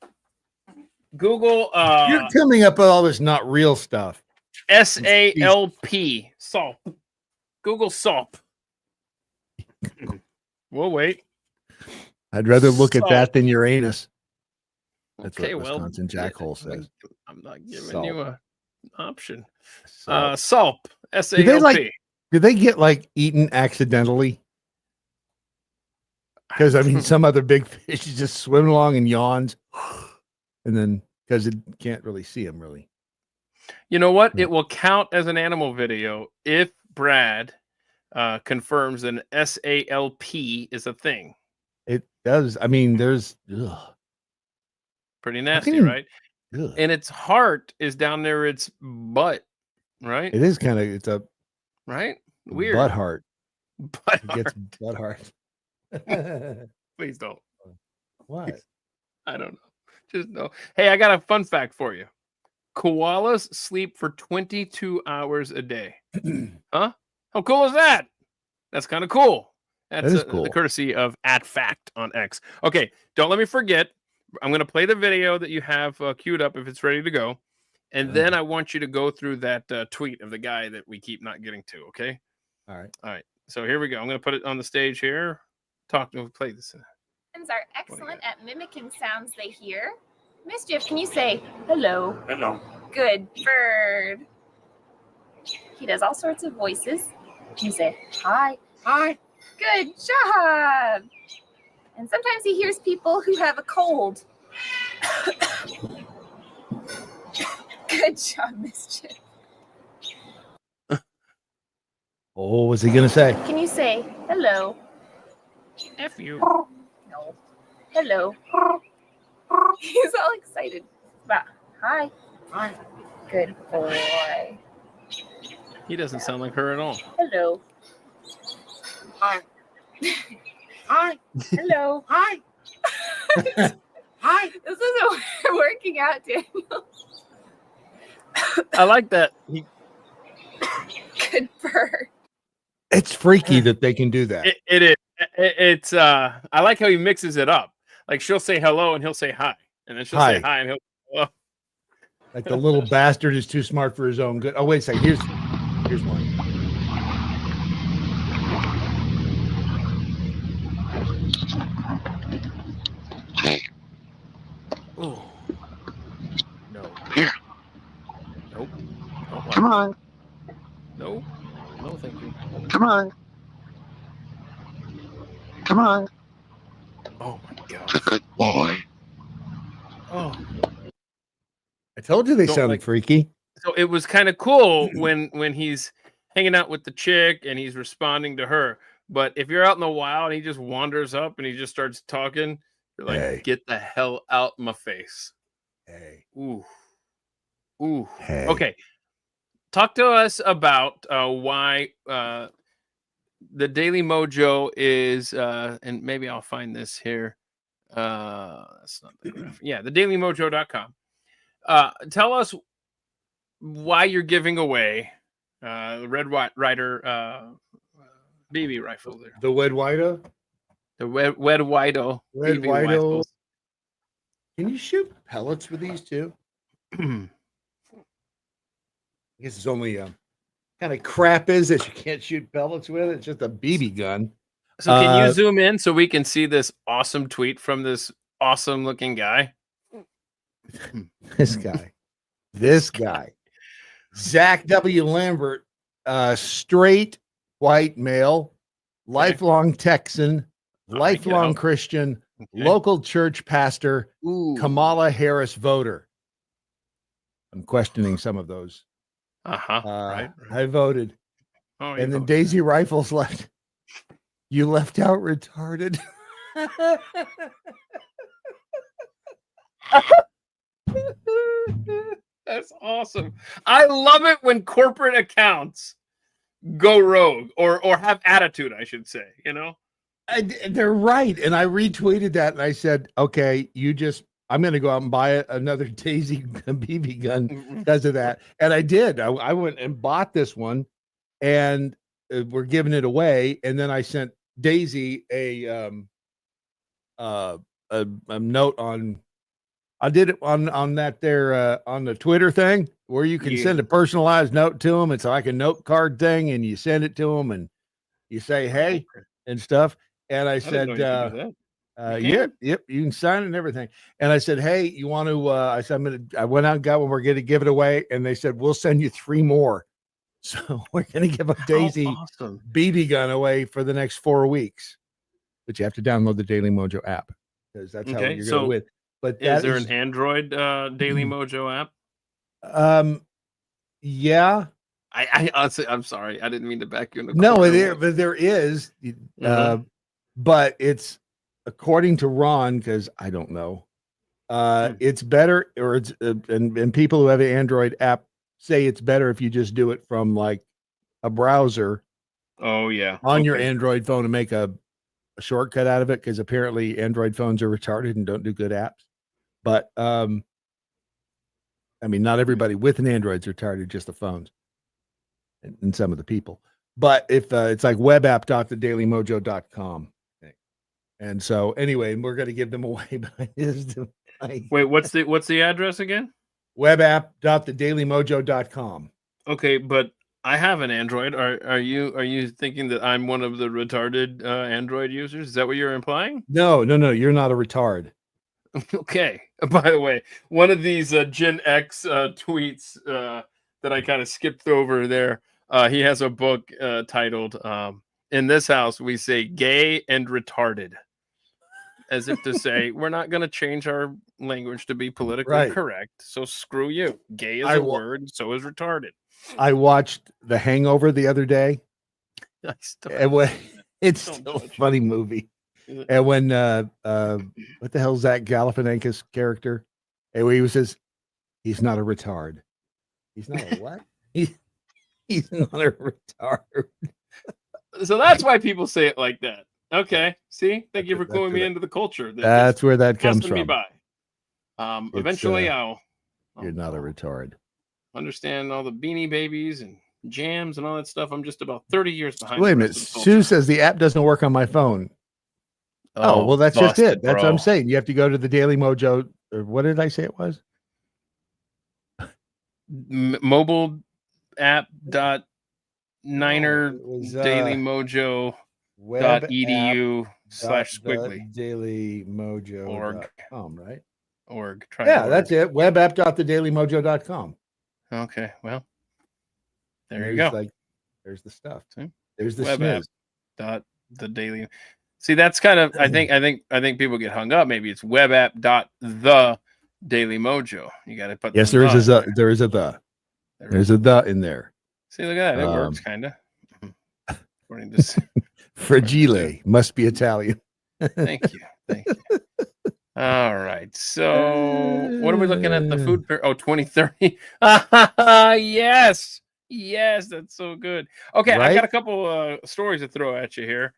Google. You're coming up with all this not real stuff. SALP. SALP. Google SALP. We'll wait. I'd rather look at that than Uranus. That's okay, what Wisconsin Jackhole says. I'm not giving you an option. SALP. SALP. Did they get like eaten accidentally? Because I mean, some other big fish is just swimming along and yawns, and then because it can't really see them really. You know what? It will count as an animal video if Brad confirms an SALP is a thing. It does. I mean, there's pretty nasty, right? And its heart is down there. Its butt, right? It is kind of. It's a right? Weird. Butthart. Butthart. Gets butthart. Please don't. What? I don't know. Just no. Hey, I got a fun fact for you. Koalas sleep for 22 hours a day. Huh? How cool is that? That's kind of cool. That's cool. The courtesy of @fact on X. Okay, don't let me forget. I'm going to play the video that you have queued up if it's ready to go. And then I want you to go through that tweet of the guy that we keep not getting to, okay? All right. All right. So here we go. I'm going to put it on the stage here. Play this. Are excellent at mimicking sounds they hear. Mischief, can you say hello? Hello. Good bird. He does all sorts of voices. Can you say hi? Hi. Good job. And sometimes he hears people who have a cold. Good job, Mischief. Oh, what's he gonna say? Can you say hello? F you. No. Hello. He's all excited. But hi. Hi. Good boy. He doesn't sound like her at all. Hello. Hi. Hi. Hello. Hi. Hi. This isn't working out, Daniel. I like that. Good bird. It's freaky that they can do that. It is. It's I like how he mixes it up. Like she'll say hello and he'll say hi, and then she'll say hi and he'll hello. Like the little bastard is too smart for his own good. Oh, wait a second. Here's one. Oh. No. Here. Nope. Come on. No. No, thank you. Come on. Come on. Oh my god. Good boy. Oh. I told you they Don't sounded like- freaky. So it was kind of cool when he's hanging out with the chick and he's responding to her. But if you're out in the wild and he just wanders up and he just starts talking, you're like, Hey. get the hell out my face. Hey. Ooh. Ooh. Hey. Okay. Talk to us about why the Daily Mojo is, and maybe I'll find this here. That's not the graph. Yeah, the dailymojo.com. Tell us why you're giving away the Red Rider BB rifle there. The Wed Wido? The Wed Wido Red BB Wido. rifles. Can you shoot pellets with these too? I guess it's only kind of crap is that you can't shoot pellets with. It's just a BB gun. So can you zoom in so we can see this awesome tweet from this awesome looking guy? This guy. Zach W. Lambert, straight white male, lifelong Texan, lifelong Christian, local church pastor, Kamala Harris voter. I'm questioning some of those. Right. I voted. Oh, and then Daisy Rifles left. You left out retarded. That's awesome. I love it when corporate accounts go rogue or have attitude, I should say, you know? They're right. And I retweeted that and I said, okay, I'm going to go out and buy another Daisy BB gun because of that. And I did. I went and bought this one and we're giving it away. And then I sent Daisy a note on, I did it on that there on the Twitter thing where you can send a personalized note to them. It's like a note card thing and you send it to them and you say, hey, and stuff. And I said, yep, you can sign it and everything. And I said, hey, you want to, I went out and got one. We're going to give it away. And they said, we'll send you 3 more. So we're going to give a Daisy BB gun away for the next 4 weeks, but you have to download the Daily Mojo app because that's how you're going to win. But is there an Android Daily Mojo app? Yeah. I honestly, I'm sorry. I didn't mean to back you in the corner. But there is, but it's according to Ron, because I don't know. It's better, or it's and people who have an Android app say it's better if you just do it from like a browser Oh yeah. on your Android phone and make a shortcut out of it, because apparently Android phones are retarded and don't do good apps. But I mean, not everybody with an Android's retarded, just the phones and some of the people. But if it's like webapp.thedailymojo.com. And so anyway, we're going to give them away. Wait, what's the address again? Webapp.thedailymojo.com. Okay, but I have an Android. Are you thinking that I'm one of the retarded Android users? Is that what you're implying? No, you're not a retard. Okay. By the way, one of these Gen X tweets that I kind of skipped over there, he has a book titled "In This House We Say Gay and Retarded," as if to say we're not going to change our language to be politically correct. So screw you. Gay is a word, so is retarded. I watched The Hangover the other day. It's still a funny movie. And when what the hell is Zach Galifianakis character? And he says, he's not a retard. He's not a what? He's not a retard. So that's why people say it like that. Okay. See, thank you for cluing me into the culture. That's where that comes from. Me by. Eventually, you're not a retard. Understand all the Beanie Babies and jams and all that stuff. I'm just about 30 years behind. Wait a minute. Sue says the app doesn't work on my phone. Oh, well, that's just it. That's what I'm saying. You have to go to the Daily Mojo. Or what did I say it was? Mobile app dot niner dailymojo.edu/squiggly dailymojo.com, right? Org. That's it. Webapp.thedailymojo.com. Okay, well, there you go. There's the stuff. See? There's the webapp.thedaily. See, that's kind of I think people get hung up. Maybe it's webapp.thedailymojo. You got to put there is a There's a the in there. See, look at that. It works kind of. According to Fragile must be Italian. Thank you. All right. So what are we looking at? The food fair? Oh, 2030. Yes. Yes, that's so good. Okay, right? I got a couple stories to throw at you here.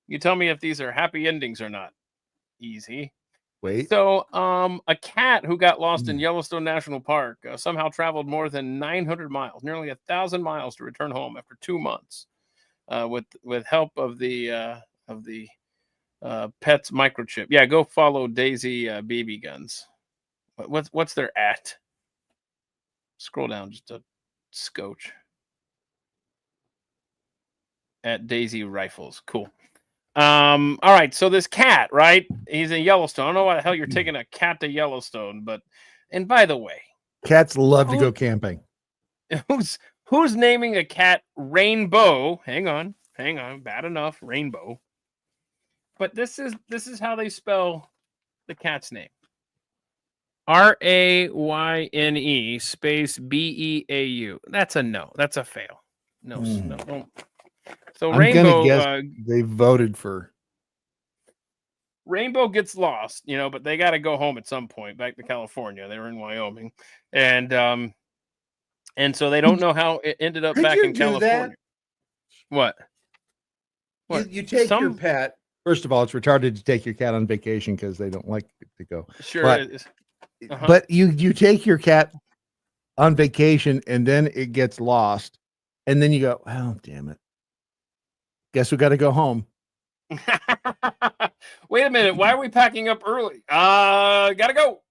You tell me if these are happy endings or not. Easy. Wait. So a cat who got lost in Yellowstone National Park somehow traveled more than 900 miles, nearly 1,000 miles to return home after 2 months with help of the Pet's microchip. Yeah, go follow Daisy BB Guns. What's their at? Scroll down just a scotch. At Daisy Rifles. Cool. All right, so this cat, right? He's in Yellowstone. I don't know why the hell you're taking a cat to Yellowstone, and by the way, cats love to go camping. Who's naming a cat Rainbow? Hang on, bad enough, Rainbow. But this is how they spell the cat's name. RAYNE space BEAU. That's a no. That's a fail. No, don't. So I'm Rainbow, guess they voted for Rainbow gets lost, but they got to go home at some point back to California. They were in Wyoming, and so they don't know how it ended up back in California. What? You take your pet. First of all, it's retarded to take your cat on vacation because they don't like to go. Sure, it is. But you take your cat on vacation and then it gets lost, and then you go, oh, damn it. Guess we got to go home. Wait a minute. Why are we packing up early? Gotta go.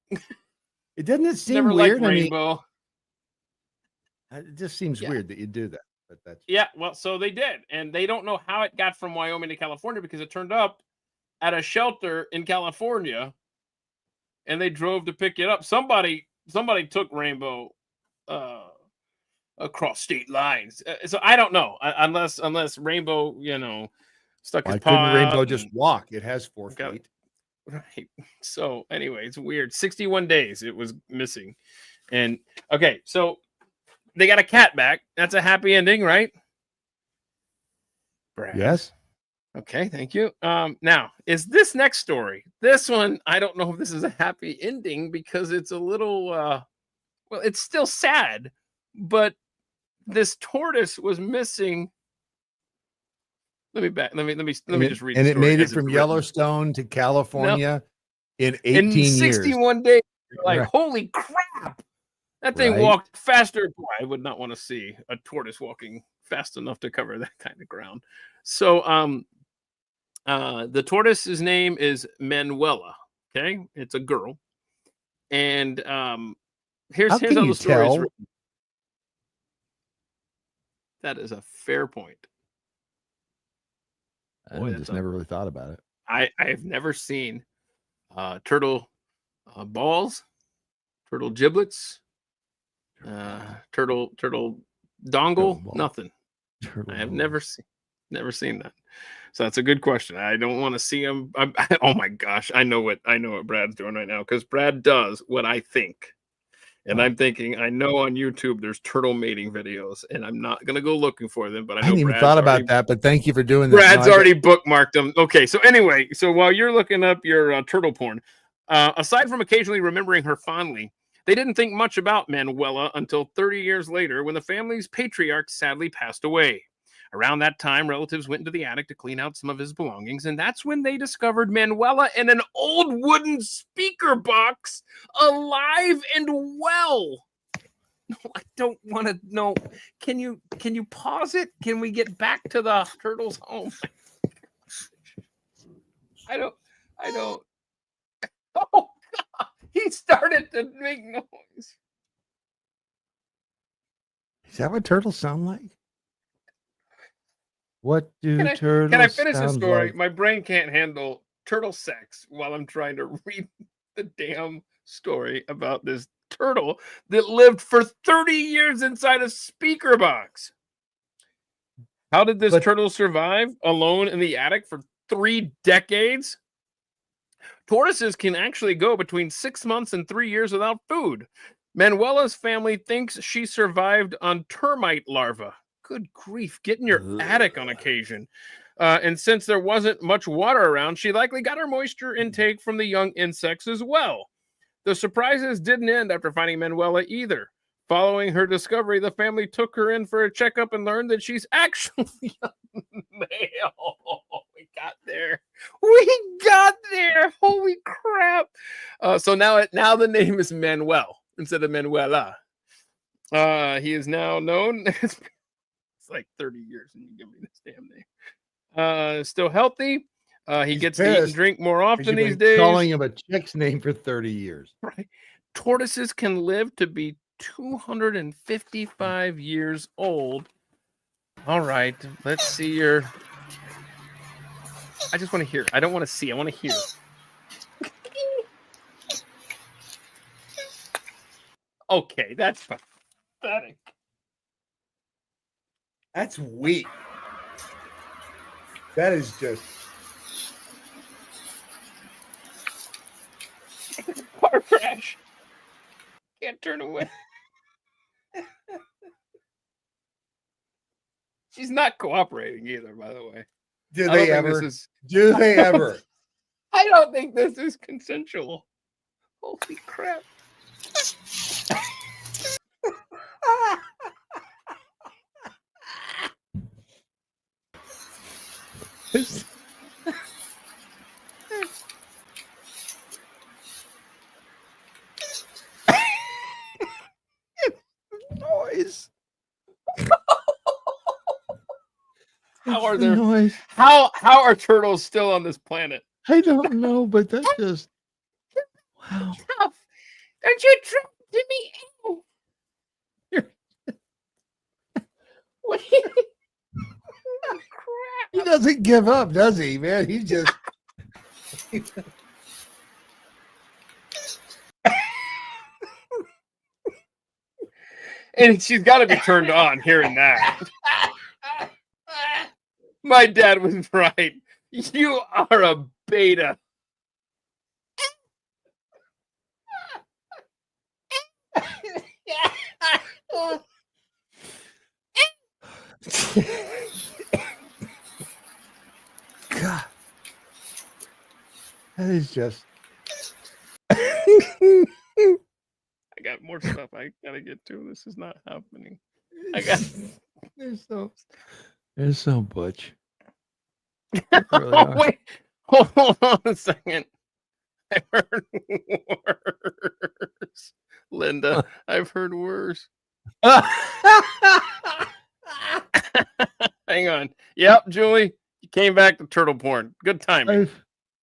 It seem weird. Rainbow. It just seems weird that you do that. But that's well, so they did, and they don't know how it got from Wyoming to California because it turned up at a shelter in California, and they drove to pick it up. Somebody took Rainbow across state lines. So I don't know unless Rainbow, stuck his paw. Why couldn't Rainbow just walk? It has 4 feet. Right. So anyway, it's weird. 61 days it was missing. And okay, so they got a cat back. That's a happy ending, right? Brad. Yes. Okay, thank you. Now, is this next story? This one, I don't know if this is a happy ending because it's a little well, it's still sad, but this tortoise was missing. Let me just read. And the it made it story from Yellowstone to California in in 18 years. 61 days. You're like, Right. holy crap! That thing Right. walked faster. Boy, I would not want to see a tortoise walking fast enough to cover that kind of ground. So, the tortoise's name is Manuela. Okay, it's a girl, and here's How how can the you story is tell? written. That is a fair point. I just never really thought about it. I've never seen turtle balls, turtle giblets, turtle dongle, ball. nothing. Turtle I have ball. never seen that. So that's a good question. I don't want to see him. Oh my gosh, I know what Brad's doing right now, because Brad does what I think. And I'm thinking, I know on YouTube there's turtle mating videos, and I'm not gonna go looking for them. But I know hadn't even Brad's thought already, about that. But thank you for doing that. Brad's already bookmarked them. Okay, so anyway, so while you're looking up your turtle porn, aside from occasionally remembering her fondly, they didn't think much about Manuela until 30 years later, when the family's patriarch sadly passed away. Around that time, relatives went into the attic to clean out some of his belongings, and that's when they discovered Manuela in an old wooden speaker box, alive and well. No, I don't want to know. Can you pause it? Can we get back to the turtle's home? I don't. Oh God! He started to make noise. Is that what turtles sound like? What do turtles Can I finish the sound story? like? My brain can't handle turtle sex while I'm trying to read the damn story about this turtle that lived for 30 years inside a speaker box. How did this turtle survive alone in the attic for 3 decades? Tortoises can actually go between 6 months and 3 years without food. Manuela's family thinks she survived on termite larvae. Good grief, get in your attic on occasion. And since there wasn't much water around, she likely got her moisture intake from the young insects as well. The surprises didn't end after finding Manuela either. Following her discovery, the family took her in for a checkup and learned that she's actually a male. We got there. Holy crap. So now the name is Manuel instead of Manuela. He is now known as... It's like 30 years and you give me this damn name. Still healthy. He gets to eat and drink more often these days. Calling him a chick's name for 30 years. Right. Tortoises can live to be 255 years old. All right. Let's see your... I just want to hear. I don't want to see. I want to hear. Okay, that's pathetic. That's weak. That is just... Car crash. Can't turn away. She's not cooperating either, by the way. Do they ever? I don't think this is consensual. Holy crap. Noise. How are turtles still on this planet? I don't know, but that's just... Wow. Don't you try to me? What? Crap. He doesn't give up, does he, man? He just... And she's got to be turned on hearing that. My dad was right. You are a beta. God. That is just... I got more stuff I gotta get to. This is not happening. They're so butch. Really oh, wait, hold on a second. I've heard worse. Linda, I've heard worse. Hang on. Yep, Julie, you came back to turtle porn. Good timing.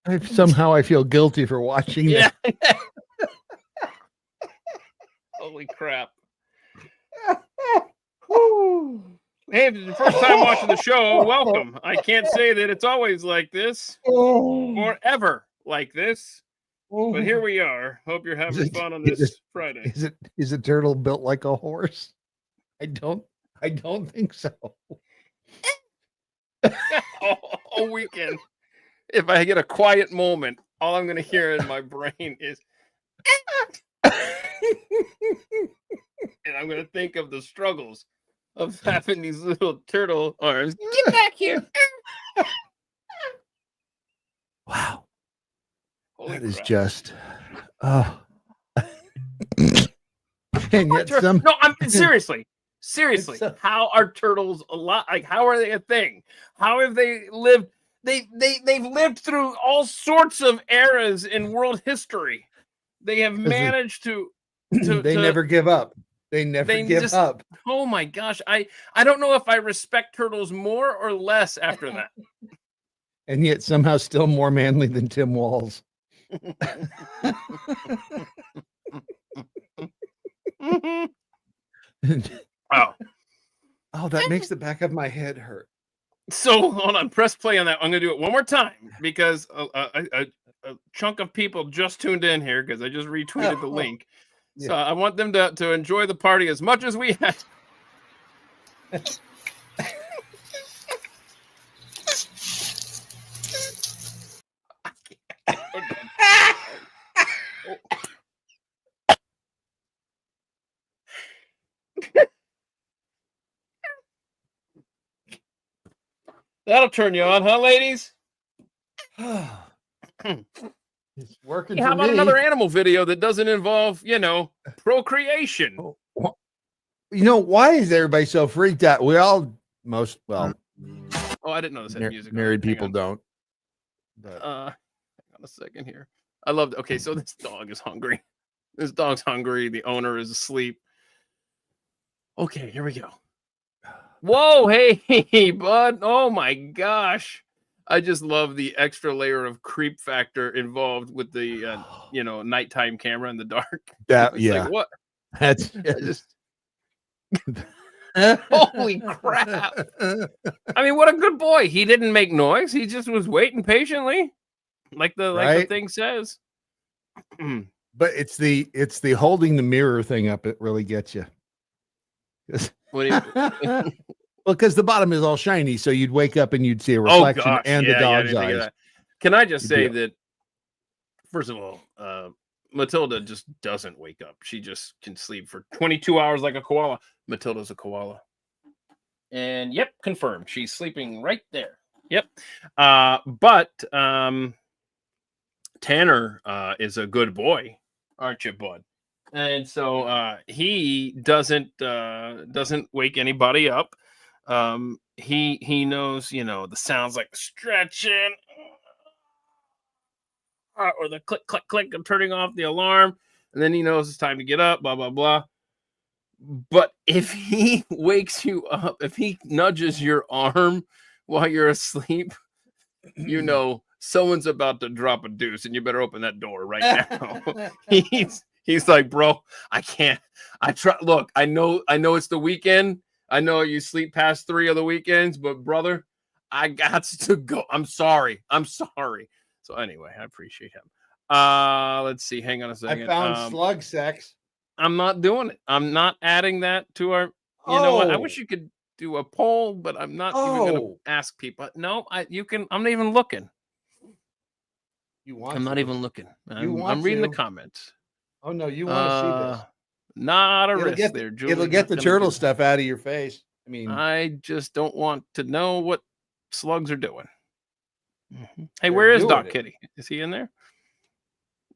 I've somehow I feel guilty for watching that. Holy crap. Hey, if it's the first time watching the show, welcome. I can't say that it's always like this or ever like this, but here we are. Hope you're having fun on this Friday. Is a turtle built like a horse? I don't think so. All weekend, if I get a quiet moment, all I'm going to hear in my brain is and I'm going to think of the struggles of having these little turtle arms. Get back here. Wow. Holy that is crap. Just and yet no, I'm seriously how are turtles alive? Like, how are they a thing? How have they lived? They've lived through all sorts of eras in world history. They have managed to never give up. They never give up. Oh my gosh. I don't know if I respect turtles more or less after that. And yet somehow still more manly than Tim Walls. Oh, that makes the back of my head hurt. So hold on, press play on that. I'm gonna do it one more time because a chunk of people just tuned in here because I just retweeted the link. Yeah. So I want them to enjoy the party as much as we have. That'll turn you on, huh, ladies? It's working. How about another animal video that doesn't involve, procreation? Why is everybody so freaked out? We all Oh, I didn't know this had music. Married people don't. But hang on a second here. I love. Okay, so this dog is hungry. This dog's hungry. The owner is asleep. Okay, here we go. Whoa, hey, bud. Oh my gosh. I just love the extra layer of creep factor involved with the nighttime camera in the dark. Like, what? That's just holy crap. I mean, what a good boy. He didn't make noise. He just was waiting patiently. Like the thing says. But it's the holding the mirror thing up it really gets you. What do you well, because the bottom is all shiny, so you'd wake up and you'd see a reflection and the dog's eyes. Can I just say that, first of all, Matilda just doesn't wake up. She just can sleep for 22 hours like a koala. Matilda's a koala. And yep, confirmed. She's sleeping right there. Yep. But Tanner is a good boy, aren't you, bud? And so he doesn't wake anybody up. He knows, the sounds like stretching or the click, click, click of turning off the alarm. And then he knows it's time to get up, blah, blah, blah. But if he wakes you up, if he nudges your arm while you're asleep, someone's about to drop a deuce and you better open that door right now. He's like, bro, I can't. Look, I know it's the weekend. I know you sleep past 3 of the weekends, but brother, I got to go. I'm sorry. So anyway, I appreciate him. Let's see. Hang on a second. I found slug sex. I'm not doing it. I'm not adding that to our. You know what? I wish you could do a poll, but I'm not even going to ask people. No, you can. I'm not even looking. I'm not even looking. I'm reading the comments. Oh no, you want to see this? Not a risk there, Julie. It'll get the turtle stuff out of your face. I mean, I just don't want to know what slugs are doing. Mm-hmm. Hey, where is Doc Kitty? Is he in there?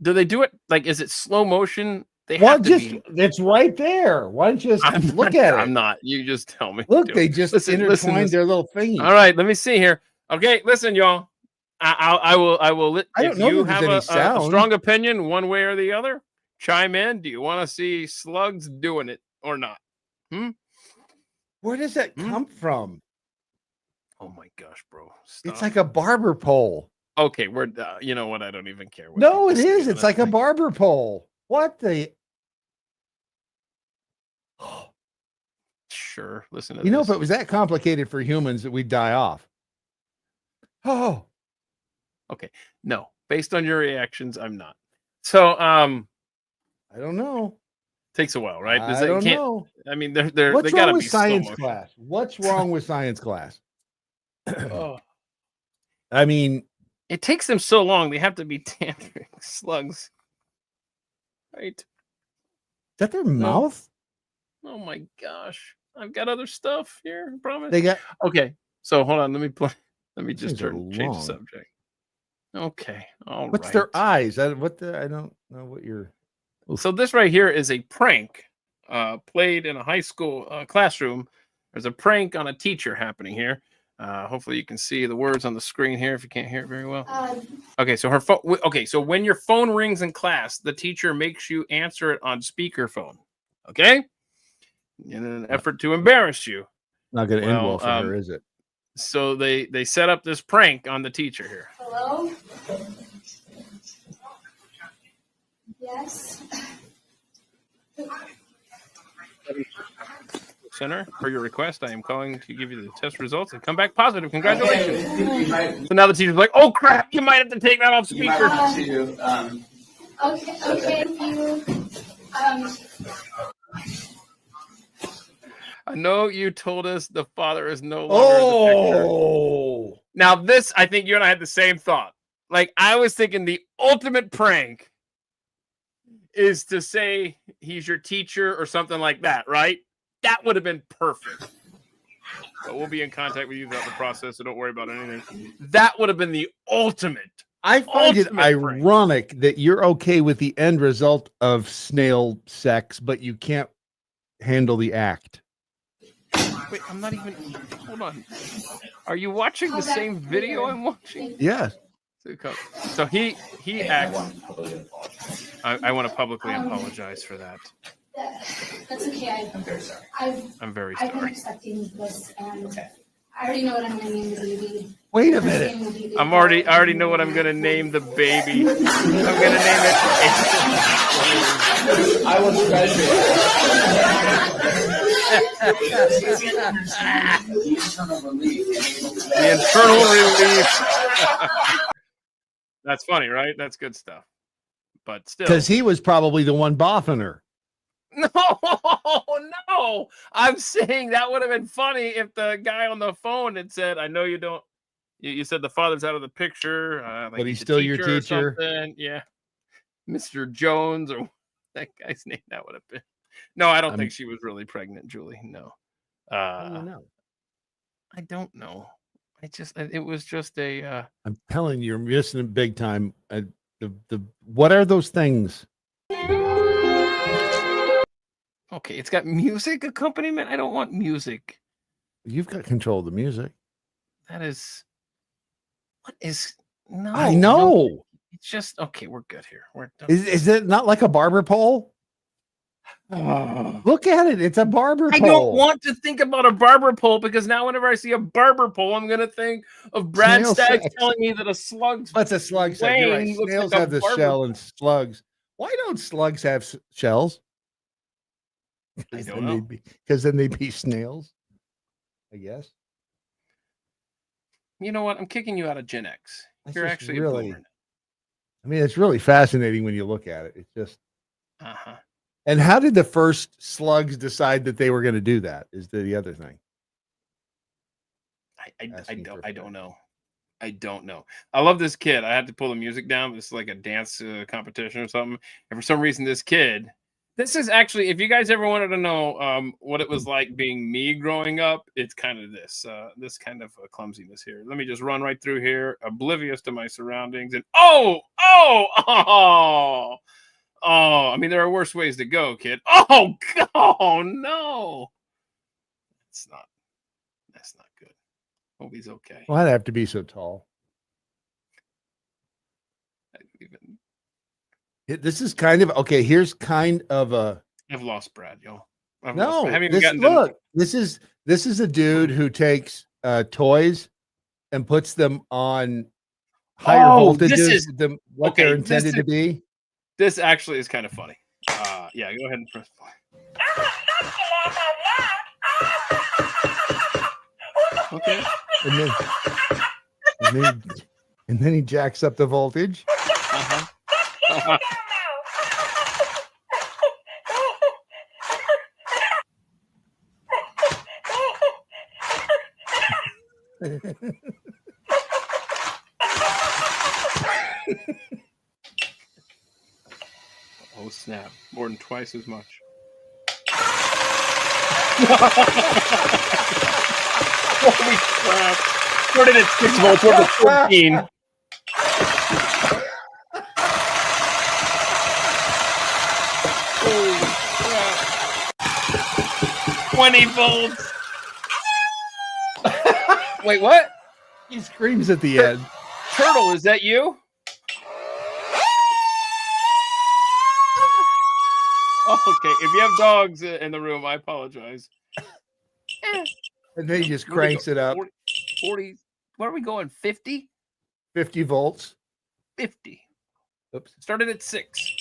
Do they do it? Like, is it slow motion It's right there. Why don't you just look at it? I'm not. You just tell me. Look, they just intertwined their little thingies. All right, let me see here. Okay, listen, y'all. I will. I don't if know you if there's have any a sound. strong opinion, one way or the other, chime in. Do you want to see slugs doing it or not? Where does that come from? Oh my gosh, bro! Stop. It's like a barber pole. Okay, we're. You know what? I don't even care. What No, it is. It's like a barber pole. What the? Sure. Listen to this. this. If it was that complicated for humans, that we'd die off. Oh. Okay. No. Based on your reactions, I'm not. So, I don't know. Takes a while, right? I don't know. I mean, they're What's they wrong gotta with be science class? What's wrong with science class? Oh. I mean, it takes them so long. They have to be tampering slugs, right? Is that their mouth? Oh my gosh! I've got other stuff here. I promise. They got okay. So hold on. Let me just change the long. subject. Okay. All What's right. their eyes? I don't know what you're. So this right here is a prank played in a high school classroom. There's a prank on a teacher happening here. Hopefully you can see the words on the screen here if you can't hear it very well. Okay, so her phone. Okay, so when your phone rings in class, the teacher makes you answer it on speakerphone. Okay, in an effort to embarrass you. Not going to end well for her, is it? So they set up this prank on the teacher here. Hello? Yes. Center, for your request, I am calling to give you the test results and come back positive. Congratulations. So now the teacher's like, oh crap, you might have to take that off speaker. Okay, thank you. I know you told us the father is no longer in the picture. Now this, I think you and I had the same thought. Like, I was thinking the ultimate prank is to say he's your teacher or something like that, right? That would have been perfect. But we'll be in contact with you throughout the process, so don't worry about anything. That would have been the ultimate. I find it ironic that you're okay with the end result of snail sex, but you can't handle the act. Wait, I'm not even. Hold on. Are you watching the same video I'm watching? Yes. So he acts. I want to publicly apologize for that. That's okay. I'm very sorry. I'm very sorry. I've been expecting this, and I already know what I'm going to name the baby. Wait a minute. I already know what I'm going to name the baby. I'm going to name it. I will treasure the internal relief. That's funny, right? That's good stuff. But still, because he was probably the one boffing her. No. I'm saying that would have been funny if the guy on the phone had said, "I know you don't." You said the father's out of the picture, but he's still your teacher. Yeah, Mr. Jones or that guy's name. That would have been. No, I don't think she was really pregnant, Julie. No. No. I don't know. It was just a. I'm telling you, you're missing it big time. What are those things? Okay, it's got music accompaniment. I don't want music. You've got control of the music. That is. What is? No, I know. No, it's just okay. We're good here. We're done. Is it not like a barber pole? Look at it. It's a barber pole. I don't want to think about a barber pole because now whenever I see a barber pole, I'm going to think of Brad Staggs telling me that a slug's. What's a slug? You're right. Snails have the shell and slugs. Why don't slugs have shells? I don't know. Because then they'd be snails, I guess. You know what? I'm kicking you out of Gen X. You're actually really. I mean, it's really fascinating when you look at it. It's just. And how did the first slugs decide that they were going to do that? Is the other thing. I don't know. I don't know. I love this kid. I had to pull the music down. This is like a dance competition or something. And for some reason, this kid. This is actually, if you guys ever wanted to know what it was like being me growing up, it's kind of this kind of clumsiness here. Let me just run right through here, oblivious to my surroundings, and oh, Oh, I mean, there are worse ways to go, kid. Oh no. That's not good. Hope he's okay. Well, I'd have to be so tall. This is kind of okay. Here's kind of a. I've lost Brad, y'all. This is a dude who takes toys and puts them on higher voltages than what they're intended to be. This actually is kind of funny. Yeah, go ahead and press play. Okay. And then he jacks up the voltage. Oh snap! More than twice as much. Holy crap! Started at 6 volts, we're at 14. Holy crap! 20 volts. Wait, what? He screams at the end. Turtle, is that you? Oh, okay. If you have dogs in the room, I apologize. And then he just cranks it up. 40. What are we going? 50? 50 volts. 50. Oops. Started at 6.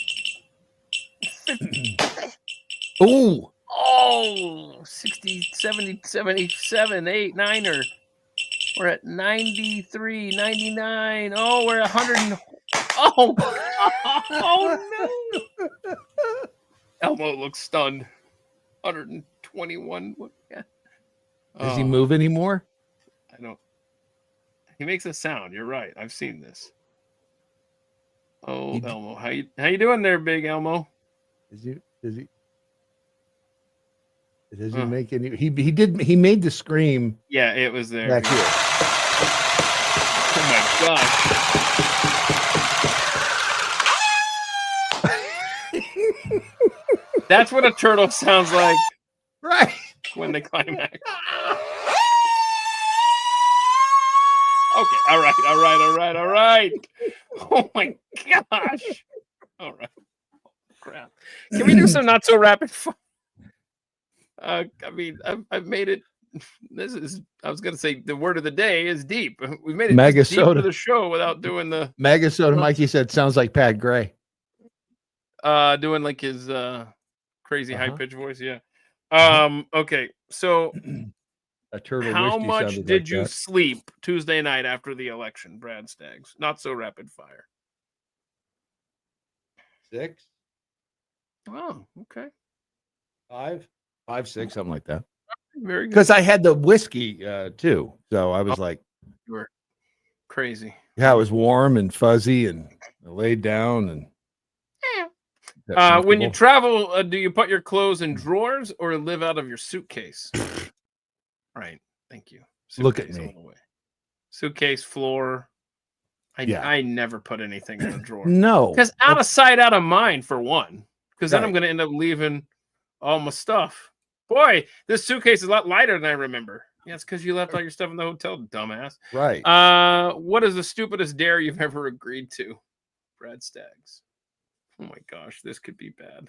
Ooh. Oh, 60, 70, 77, 8, 9, or we're at 93, 99. Oh, we're 100. Oh no. Elmo looks stunned. 121. Yeah. Does he move anymore? I don't. He makes a sound. You're right. I've seen this. Oh, Elmo, how you doing there, big Elmo? Does he make any? He made the scream. Yeah, it was there. Back here. Oh my gosh. That's what a turtle sounds like. Right. When they climax. Okay. All right. Oh my gosh. All right. Crap. Can we do some not so rapid fire? I mean, I've made it. I was going to say the word of the day is deep. We've made it Mega deep soda for the show without doing the Mega Soda. Mikey said sounds like Pat Gray. Doing like his crazy high pitched voice. Yeah. Okay. So a turtle. How much did you sleep Tuesday night after the election, Brad Staggs? Not so rapid fire. 6. Oh, okay. 5, 6, something like that. Very good. Because I had the whiskey too, so I was like, you were crazy. Yeah, it was warm and fuzzy, and I laid down and. When you travel, do you put your clothes in drawers or live out of your suitcase? Right. Thank you. Suitcase Look at me. Suitcase, floor. I never put anything in a drawer. No. Because out of sight, out of mind, for one. Because then I'm going to end up leaving all my stuff. Boy, this suitcase is a lot lighter than I remember. Yeah, it's because you left all your stuff in the hotel, dumbass. Right. What is the stupidest dare you've ever agreed to? Brad Staggs. Oh my gosh, this could be bad.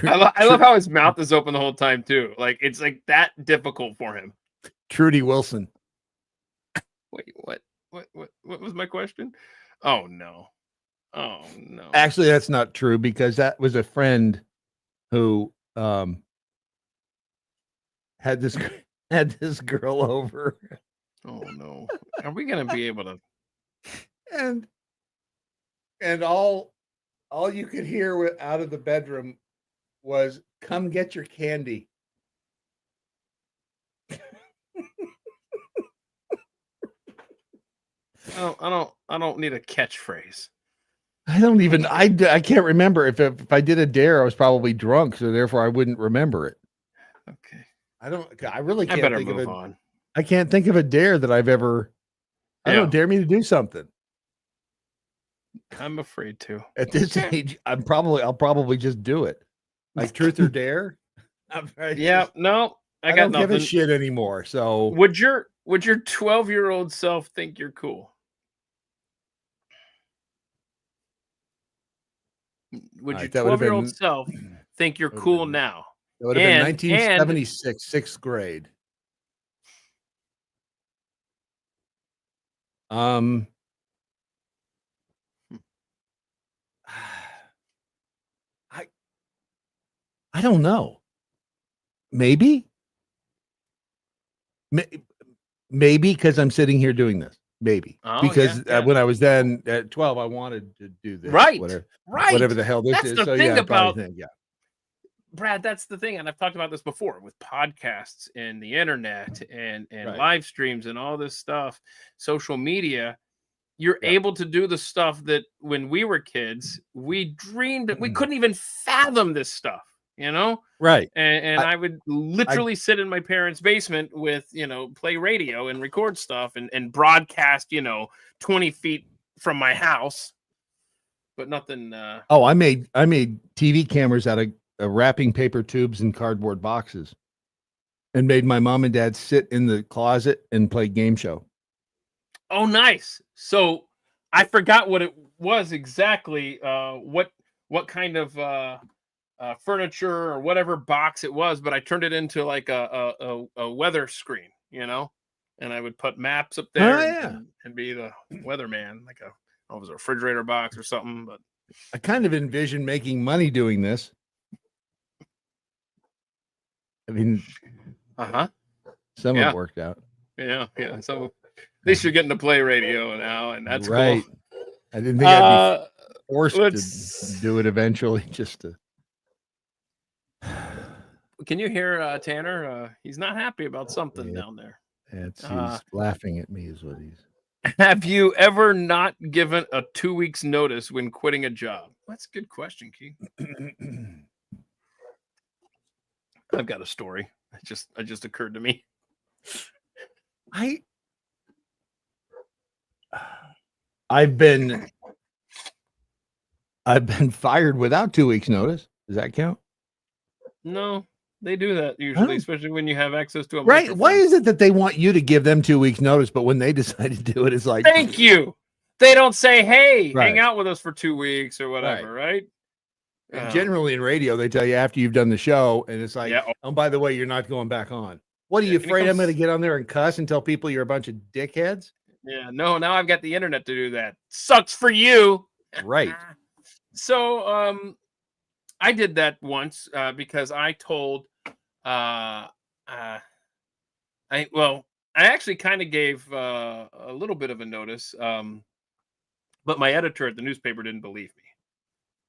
I love how his mouth is open the whole time too. Like it's like that difficult for him. Trudy Wilson. Wait, what was my question? Oh no. Actually, that's not true because that was a friend who had this girl over. Oh no. Are we gonna be able to and all you could hear out of the bedroom was come get your candy. I don't need a catchphrase. I can't remember if I did a dare, I was probably drunk, so therefore I wouldn't remember it. Okay. I really can't better think of move it. on. I can't think of a dare that I've ever. I don't know, dare me to do something. I'm afraid to. At this age, I'll probably just do it. Like truth or dare. I got don't nothing. give a shit anymore. So would your 12-year-old self think you're cool? Would your 12-year-old self think you're cool now? It would have been 1976, sixth grade. I don't know. Maybe because I'm sitting here doing this. Maybe because when I was then at 12, I wanted to do this. Right. Whatever the hell this is. The so thing yeah, about Brad, that's the thing, and I've talked about this before with podcasts and the internet and live streams and all this stuff, social media. You're able to do the stuff that when we were kids, we dreamed we couldn't even fathom this stuff, Right. And I would literally sit in my parents' basement with, play radio and record stuff and broadcast, 20 feet from my house, but nothing. I made TV cameras out of wrapping paper tubes and cardboard boxes and made my mom and dad sit in the closet and play game show. Oh, nice. So I forgot what it was exactly, what kind of furniture or whatever box it was, but I turned it into like a weather screen, and I would put maps up there and be the weatherman, like it was a refrigerator box or something. But I kind of envision making money doing this. I mean, some of it worked out. Yeah. So at least you're getting to play radio now, and that's right. Cool. I didn't think I'd be forced to do it eventually. Just to. Can you hear Tanner? He's not happy about something down there. He's laughing at me, is what he's. Have you ever not given a 2 weeks notice when quitting a job? That's a good question, Keith. I've got a story. It just occurred to me. I've been fired without 2 weeks notice. Does that count? No, they do that usually, especially when you have access to a right. microphone. Why is it that they want you to give them 2 weeks notice, but when they decide to do it, it's like, thank you. They don't say, hey, hang out with us for 2 weeks or whatever, right? Generally in radio, they tell you after you've done the show, and it's like, oh, by the way, you're not going back on. What are you afraid I'm going to get on there and cuss and tell people you're a bunch of dickheads? Yeah, no, now I've got the internet to do that. Sucks for you. Right. So I did that once because I told I actually kind of gave a little bit of a notice, but my editor at the newspaper didn't believe me.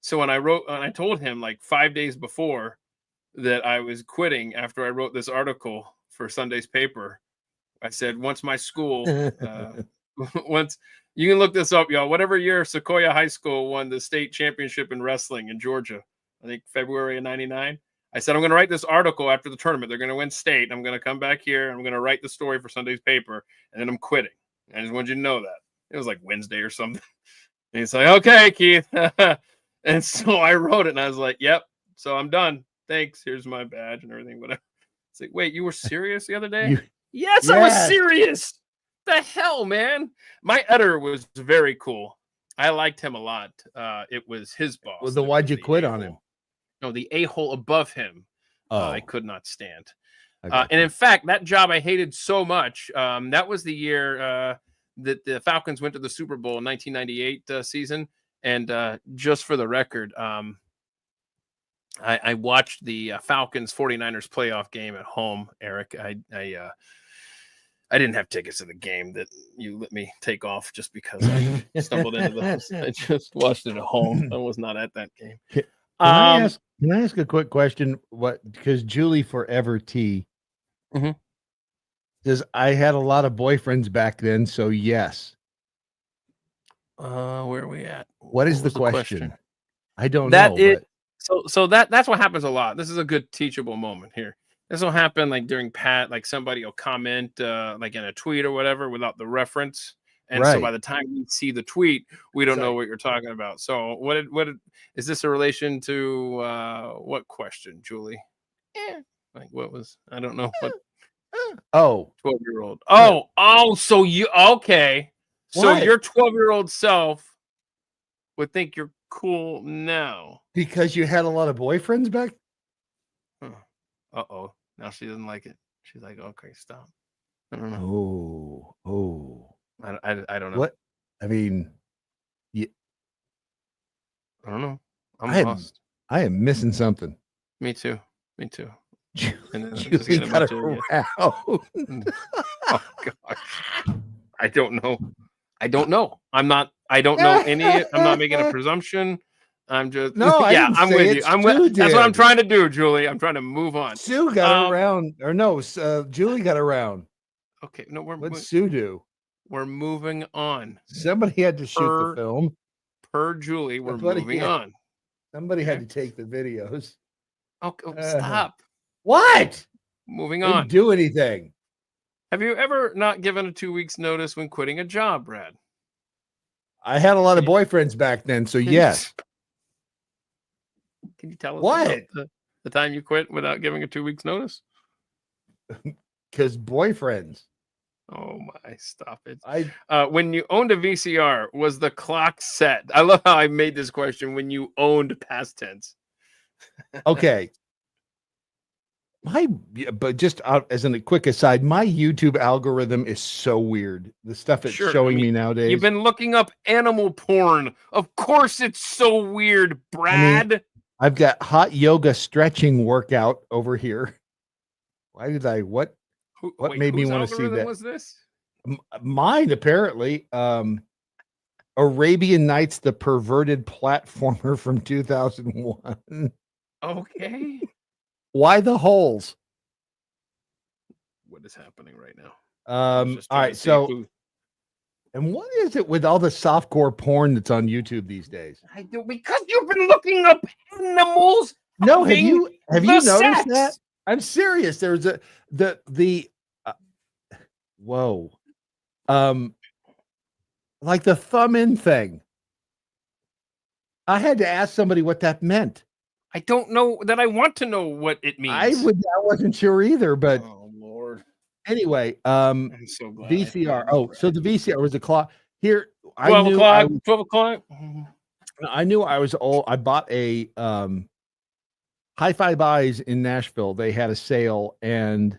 So when I told him like 5 days before that I was quitting after I wrote this article for Sunday's paper, I said, once my school, once you can look this up, y'all, whatever year Sequoia High School won the state championship in wrestling in Georgia, I think February of 99. I said, I'm going to write this article after the tournament. They're going to win state. I'm going to come back here. I'm going to write the story for Sunday's paper, and then I'm quitting. I just want you to know that. It was like Wednesday or something. And he's like, okay, Keith. And so I wrote it, and I was like, yep. So I'm done. Thanks. Here's my badge and everything. Whatever. It's like, wait, you were serious the other day? Yes, I was serious. The hell, man. My editor was very cool. I liked him a lot. It was his boss. Well, then why'd you quit on him? No, the a-hole above him. I could not stand. And in fact, that job I hated so much. That was the year that the Falcons went to the Super Bowl in 1998 season. And just for the record, I watched the Falcons 49ers playoff game at home, Eric. I didn't have tickets to the game that you let me take off just because I stumbled into this. I just watched it at home. I was not at that game. Can I ask a quick question? Because Julie Forever T says, I had a lot of boyfriends back then, so yes. Where are we at? What is the question? I don't know. So that's what happens a lot. This is a good teachable moment here. This will happen like during like somebody will comment like in a tweet or whatever without the reference. And so by the time we see the tweet, we don't know what you're talking about. So what is this a relation to what question, Julie? Like what was, I don't know what. 12-year-old. So you, okay. So your 12-year-old self would think you're cool now. Because you had a lot of boyfriends back? Uh-oh. Now she doesn't like it. She's like, okay, stop. I don't know. I don't know. What? I mean, I don't know. I'm lost. I am missing something. Me too. Julie got around. Oh gosh. I don't know. I don't know any. I'm not making a presumption. I'm just I'm with you. That's what I'm trying to do, Julie. I'm trying to move on. Sue got around, or no? Julie got around. Okay, no, what'd Sue do? We're moving on. Somebody had to shoot the film. Per Julie, we're moving on. Somebody had to take the videos. Okay, stop. What? Moving on. Didn't do anything. Have you ever not given a 2 weeks notice when quitting a job, Brad? I had a lot of boyfriends back then, so yes. Can you tell us what the time you quit without giving a 2 weeks notice? Because boyfriends. Oh my! Stop it. When you owned a VCR, was the clock set? I love how I made this question. When you owned past tense. Okay. But just as a quick aside, my YouTube algorithm is so weird. The stuff it's showing me nowadays. You've been looking up animal porn. Of course, it's so weird, Brad. I've got hot yoga stretching workout over here. Why did I? What made me want to see that? Was this mine? Apparently, Arabian Nights, the perverted platformer from 2001. Okay. Why the holes? What is happening right now? All right. So, and what is it with all the softcore porn that's on YouTube these days? I do, because you've been looking up animals. No, have you noticed that? I'm serious. There's whoa, like the thumb in thing. I had to ask somebody what that meant. I don't know that I want to know what it means. I wasn't sure either, but oh Lord. Anyway, I'm so glad VCR. So the VCR was a clock here. 12 o'clock. I knew I was old. I bought a Hi-Fi Buys in Nashville. They had a sale, and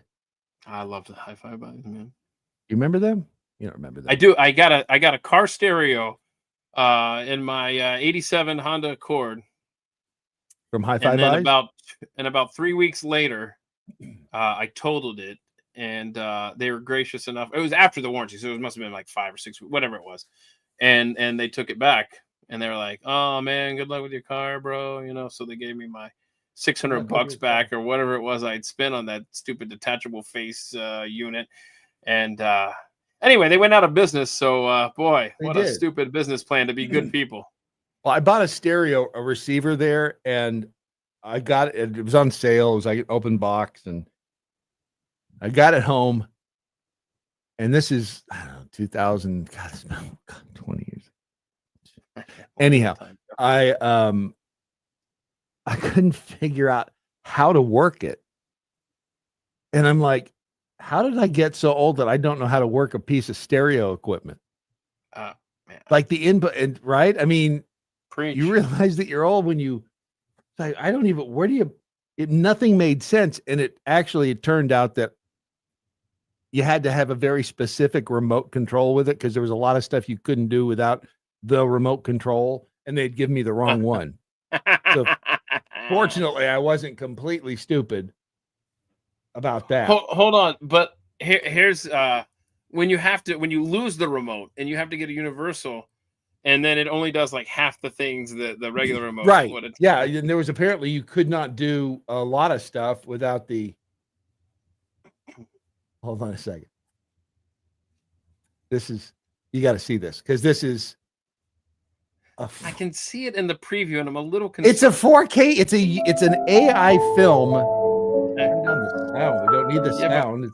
I love the Hi-Fi Buys, man. You remember them? You don't remember them? I do. I got a car stereo in my 87 Honda Accord. From Hi-Fi Buys? And about 3 weeks later, I totaled it, and they were gracious enough. It was after the warranty, so it must have been like 5 or 6 weeks, whatever it was. And they took it back, and they were like, "Oh man, good luck with your car, bro." You know, so they gave me my $600 back or whatever it was I'd spent on that stupid detachable face unit. And anyway, they went out of business. So boy, what a stupid business plan to be good people. Well, I bought a receiver there, and I got it. It was on sale. It was like an open box, and I got it home. And this is 2000. God, it's been 20 years. Anyhow, I couldn't figure out how to work it, and I'm like, how did I get so old that I don't know how to work a piece of stereo equipment? Man. Like the input, and right? I mean. Preach. You realize that you're old when you like, I don't even, where do you, nothing made sense. And it turned out that you had to have a very specific remote control with it, because there was a lot of stuff you couldn't do without the remote control, and they'd give me the wrong one. So fortunately, I wasn't completely stupid about that. Hold on. But here's when you lose the remote and you have to get a universal, and then it only does like half the things that the regular remote. Right. Yeah. And there was apparently you could not do a lot of stuff without the. Hold on a second. You got to see this, because this is. I can see it in the preview, and I'm a little concerned. It's a 4K. It's an AI film. Turn down the No, we don't need the sound.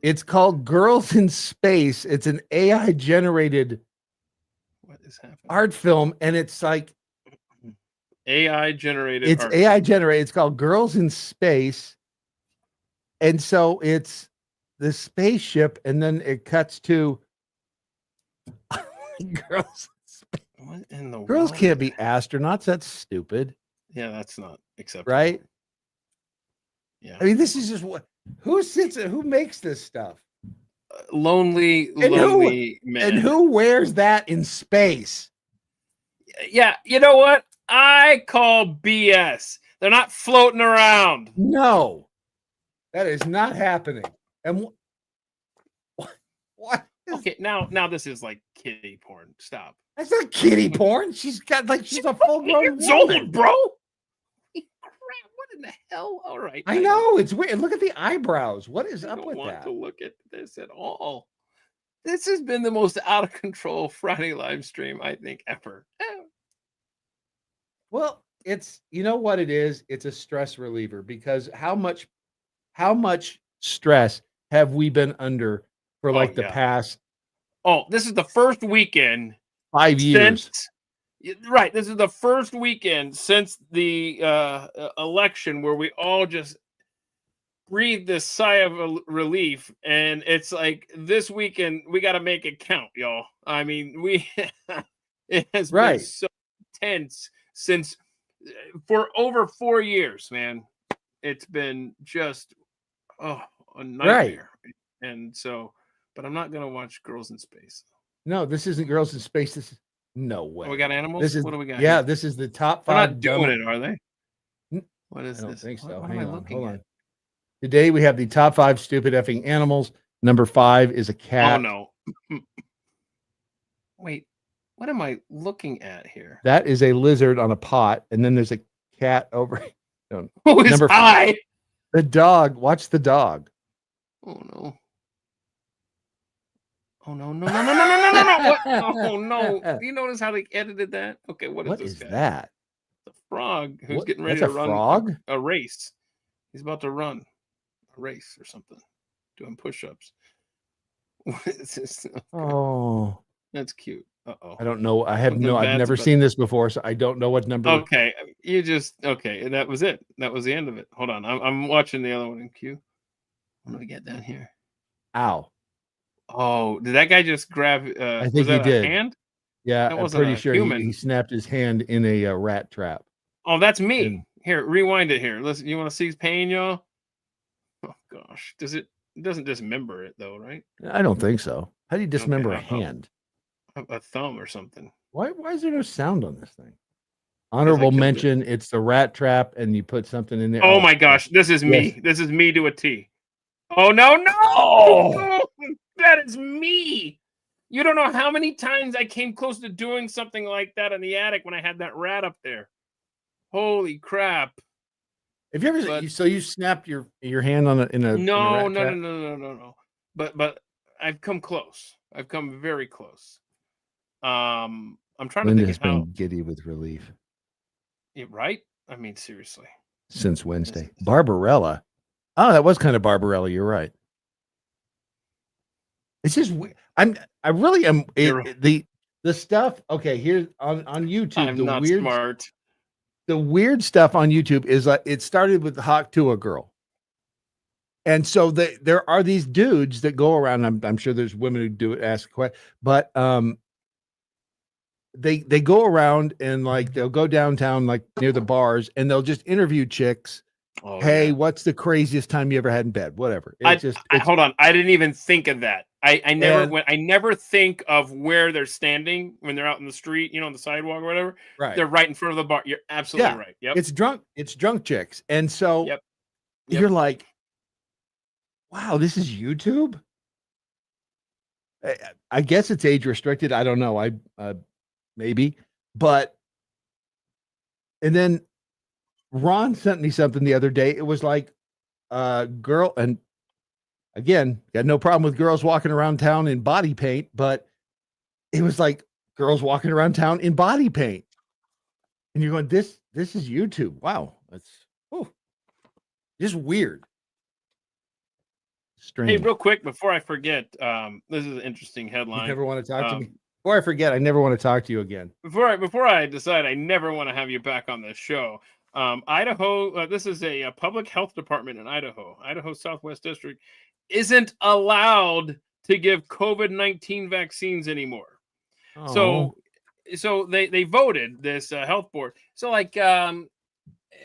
It's called Girls in Space. It's an AI generated what is happening? art film, and it's like AI generated. It's art AI film. generated. It's called Girls in Space, and so it's the spaceship, and then it cuts to girls. What in the Girls world? can't be astronauts. That's stupid. Yeah, that's not acceptable. Right? Yeah. I mean, this is just what. Who makes this stuff? Lonely man. And who wears that in space? Yeah, you know what? I call BS. They're not floating around. No, that is not happening. And what? Okay, now this is like kiddie porn. Stop. That's not kiddie porn. She's got she's a full grown woman, bro. Crap! What in the hell? All right. I know it's weird. Look at the eyebrows. What is up with I don't want that? to look at this at all. This has been the most out of control Friday live stream I think ever. Well, it's what it is. It's a stress reliever because how much stress have we been under for like the past? Oh, this is the first weekend 5 years. Right. This is the first weekend since the election where we all just breathe this sigh of relief. And it's like this weekend, we got to make it count, y'all. I mean, it has been so tense since for over 4 years, man. It's been just a nightmare. Right. And so, but I'm not going to watch Girls in Space. No, this isn't Girls in Space. This is no way. Oh, we got animals. What do we got? Yeah, this is the top 5. They're not doing it, are they? What is this? I don't think so. What Hang am I on, looking hold at? on. Today we have the top 5 stupid effing animals. Number 5 is a cat. Oh no. Wait, what am I looking at here? That is a lizard on a pot, and then there's a cat over. Who is number 5? The dog. Watch the dog. Oh no. Oh no! What? Oh no! Do you notice how they edited that? Okay, what is this guy? That? The frog who's getting ready to run frog? A race. He's about to run a race or something, doing push-ups. What is this? Okay. Oh, that's cute. Uh-oh. I don't know. I've never seen this before, so I don't know what number. Okay, and that was it. That was the end of it. Hold on, I'm watching the other one in queue. What do we get down here? Ow. Oh, did that guy just grab? I think he did. A hand? Yeah, I'm pretty sure he snapped his hand in a rat trap. Oh, that's me. Here, rewind it here. Listen, you want to see his pain, y'all? Oh gosh, it doesn't dismember it though, right? I don't think so. How do you dismember a hand? A thumb or something. Why is there no sound on this thing? Honorable mention. It's the rat trap, and you put something in there. Oh my gosh, this is me. This is me to a T. Oh no! Oh, that is me. You don't know how many times I came close to doing something like that in the attic when I had that rat up there. Holy crap! Have you ever? So you snapped your hand on a no. But I've come close. I've come very close. I'm trying Linda to think has been giddy with relief. Yeah, right? I mean, seriously. Since Wednesday, Barbarella. Oh, that was kind of Barbarella. You're right. It's just I really am the stuff. Okay, here's on YouTube. I'm not smart. The weird stuff on YouTube is it started with the Hawk Tuah girl, and so there are these dudes that go around. I'm sure there's women who do it, ask questions, but they go around and like they'll go downtown like near the bars and they'll just interview chicks. Oh, hey, what's the craziest time you ever had in bed? Whatever. Hold on. I didn't even think of that. I never think of where they're standing when they're out in the street, on the sidewalk or whatever. Right. They're right in front of the bar. You're absolutely right. Yep. It's drunk chicks. And so you're like, wow, this is YouTube. I guess it's age restricted. I don't know. Maybe, but, and then Ron sent me something the other day. It was like a girl, and again, got no problem with girls walking around town in body paint, but it was like girls walking around town in body paint. And you're going, this is YouTube. Wow. That's just weird. Strange. Hey, real quick before I forget, this is an interesting headline. You never want to talk to me. Before I forget, I never want to talk to you again. Before I decide, I never want to have you back on this show. Idaho, this is a public health department in Idaho Southwest District, isn't allowed to give COVID-19 vaccines anymore. Oh. So they voted this health board. So like,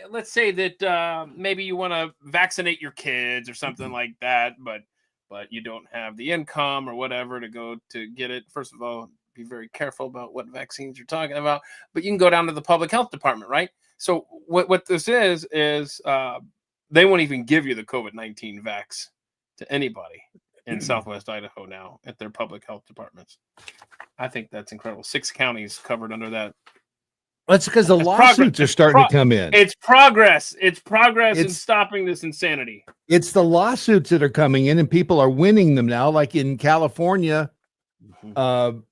let's say that maybe you want to vaccinate your kids or something like that, but you don't have the income or whatever to go to get it. First of all, be very careful about what vaccines you're talking about, but you can go down to the public health department, right? So what this is they won't even give you the COVID-19 vax to anybody in Southwest Idaho now at their public health departments. I think that's incredible. 6 counties covered under that. That's because the lawsuits are starting to come in. It's progress. It's progress in stopping this insanity. It's the lawsuits that are coming in, and people are winning them now, like in California, and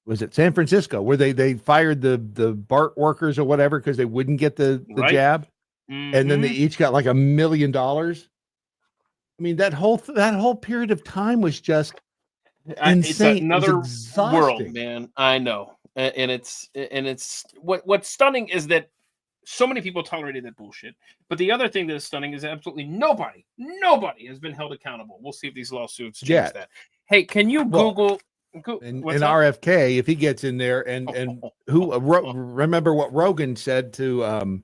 was it San Francisco, where they fired the BART workers or whatever because they wouldn't get the jab, and then they each got like $1 million. I mean, that whole period of time was just insane. It's another world, exhausting. Man. I know, and it's what's stunning is that so many people tolerated that bullshit. But the other thing that is stunning is absolutely nobody has been held accountable. We'll see if these lawsuits change that. Hey, can you Google? And RFK, if he gets in there, and remember what Rogan said to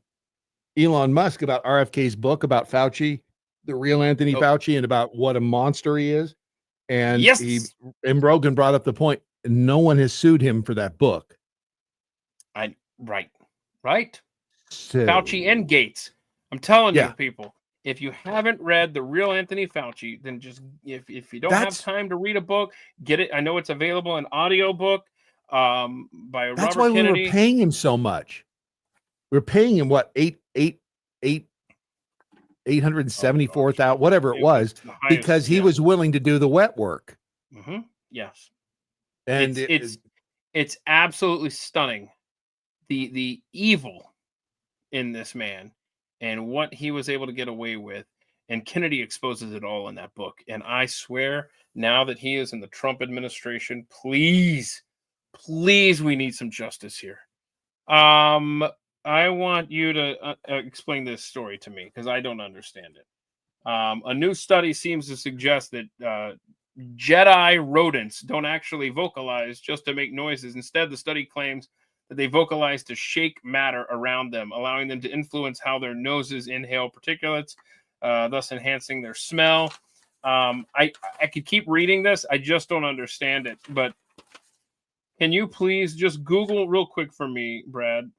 Elon Musk about RFK's book about Fauci, the real Anthony Fauci, and about what a monster he is. And and Rogan brought up the point, no one has sued him for that book. Right. So, Fauci and Gates. I'm telling you, people, if you haven't read The Real Anthony Fauci, then just if you don't have time to read a book, get it. I know it's available in audiobook by Robert Kennedy. That's why we were paying him so much. We're paying him what, 874,000, whatever it was, because he was willing to do the wet work. Yes. And it's absolutely stunning. The evil in this man and what he was able to get away with. And Kennedy exposes it all in that book. And I swear, now that he is in the Trump administration, please, we need some justice here. I want you to explain this story to me because I don't understand it. A new study seems to suggest that Jedi rodents don't actually vocalize just to make noises. Instead, the study claims that they vocalize to shake matter around them, allowing them to influence how their noses inhale particulates, thus enhancing their smell. I could keep reading this. I just don't understand it. But can you please just Google real quick for me, Brad,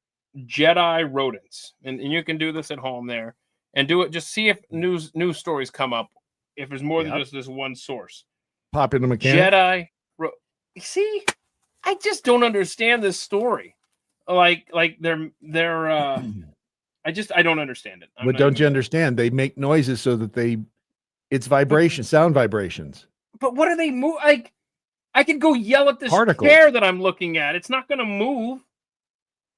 Jedi rodents? And you can do this at home there. And do it. Just see if news stories come up. If there's more than just this one source. Popular mechanic. See, I just don't understand this story. Like they're I don't understand it. But don't you understand? They make noises so that it's vibration, sound vibrations. But what are they move? Like I could go yell at this chair that I'm looking at. It's not going to move.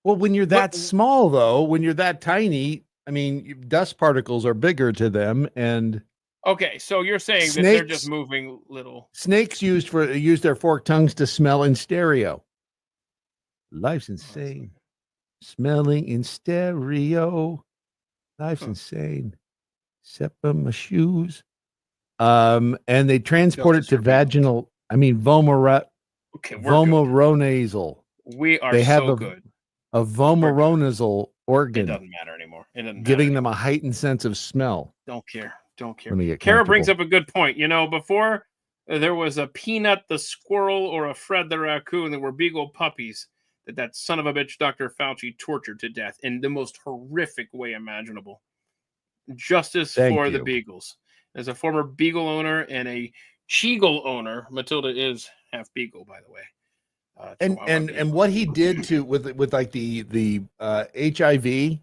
Well, when you're that small, though, when you're that tiny, I mean, dust particles are bigger to them. And okay, so you're saying that they're just moving little. Snakes use their forked tongues to smell in stereo. Life's insane. Smelling in stereo. Life's insane. Except for my shoes. And they transport it to vaginal. I mean, vomeronasal. We are so good. A vomeronasal organ. It doesn't matter anymore. It doesn't matter. Giving them a heightened sense of smell. Don't care. Kara brings up a good point. You know, before there was a Peanut the squirrel or a Fred the raccoon, there were beagle puppies that son of a bitch Dr. Fauci tortured to death in the most horrific way imaginable. Justice for the beagles. As a former beagle owner and a Cheagle owner, Matilda is half beagle, by the way. And what he did with like the HIV.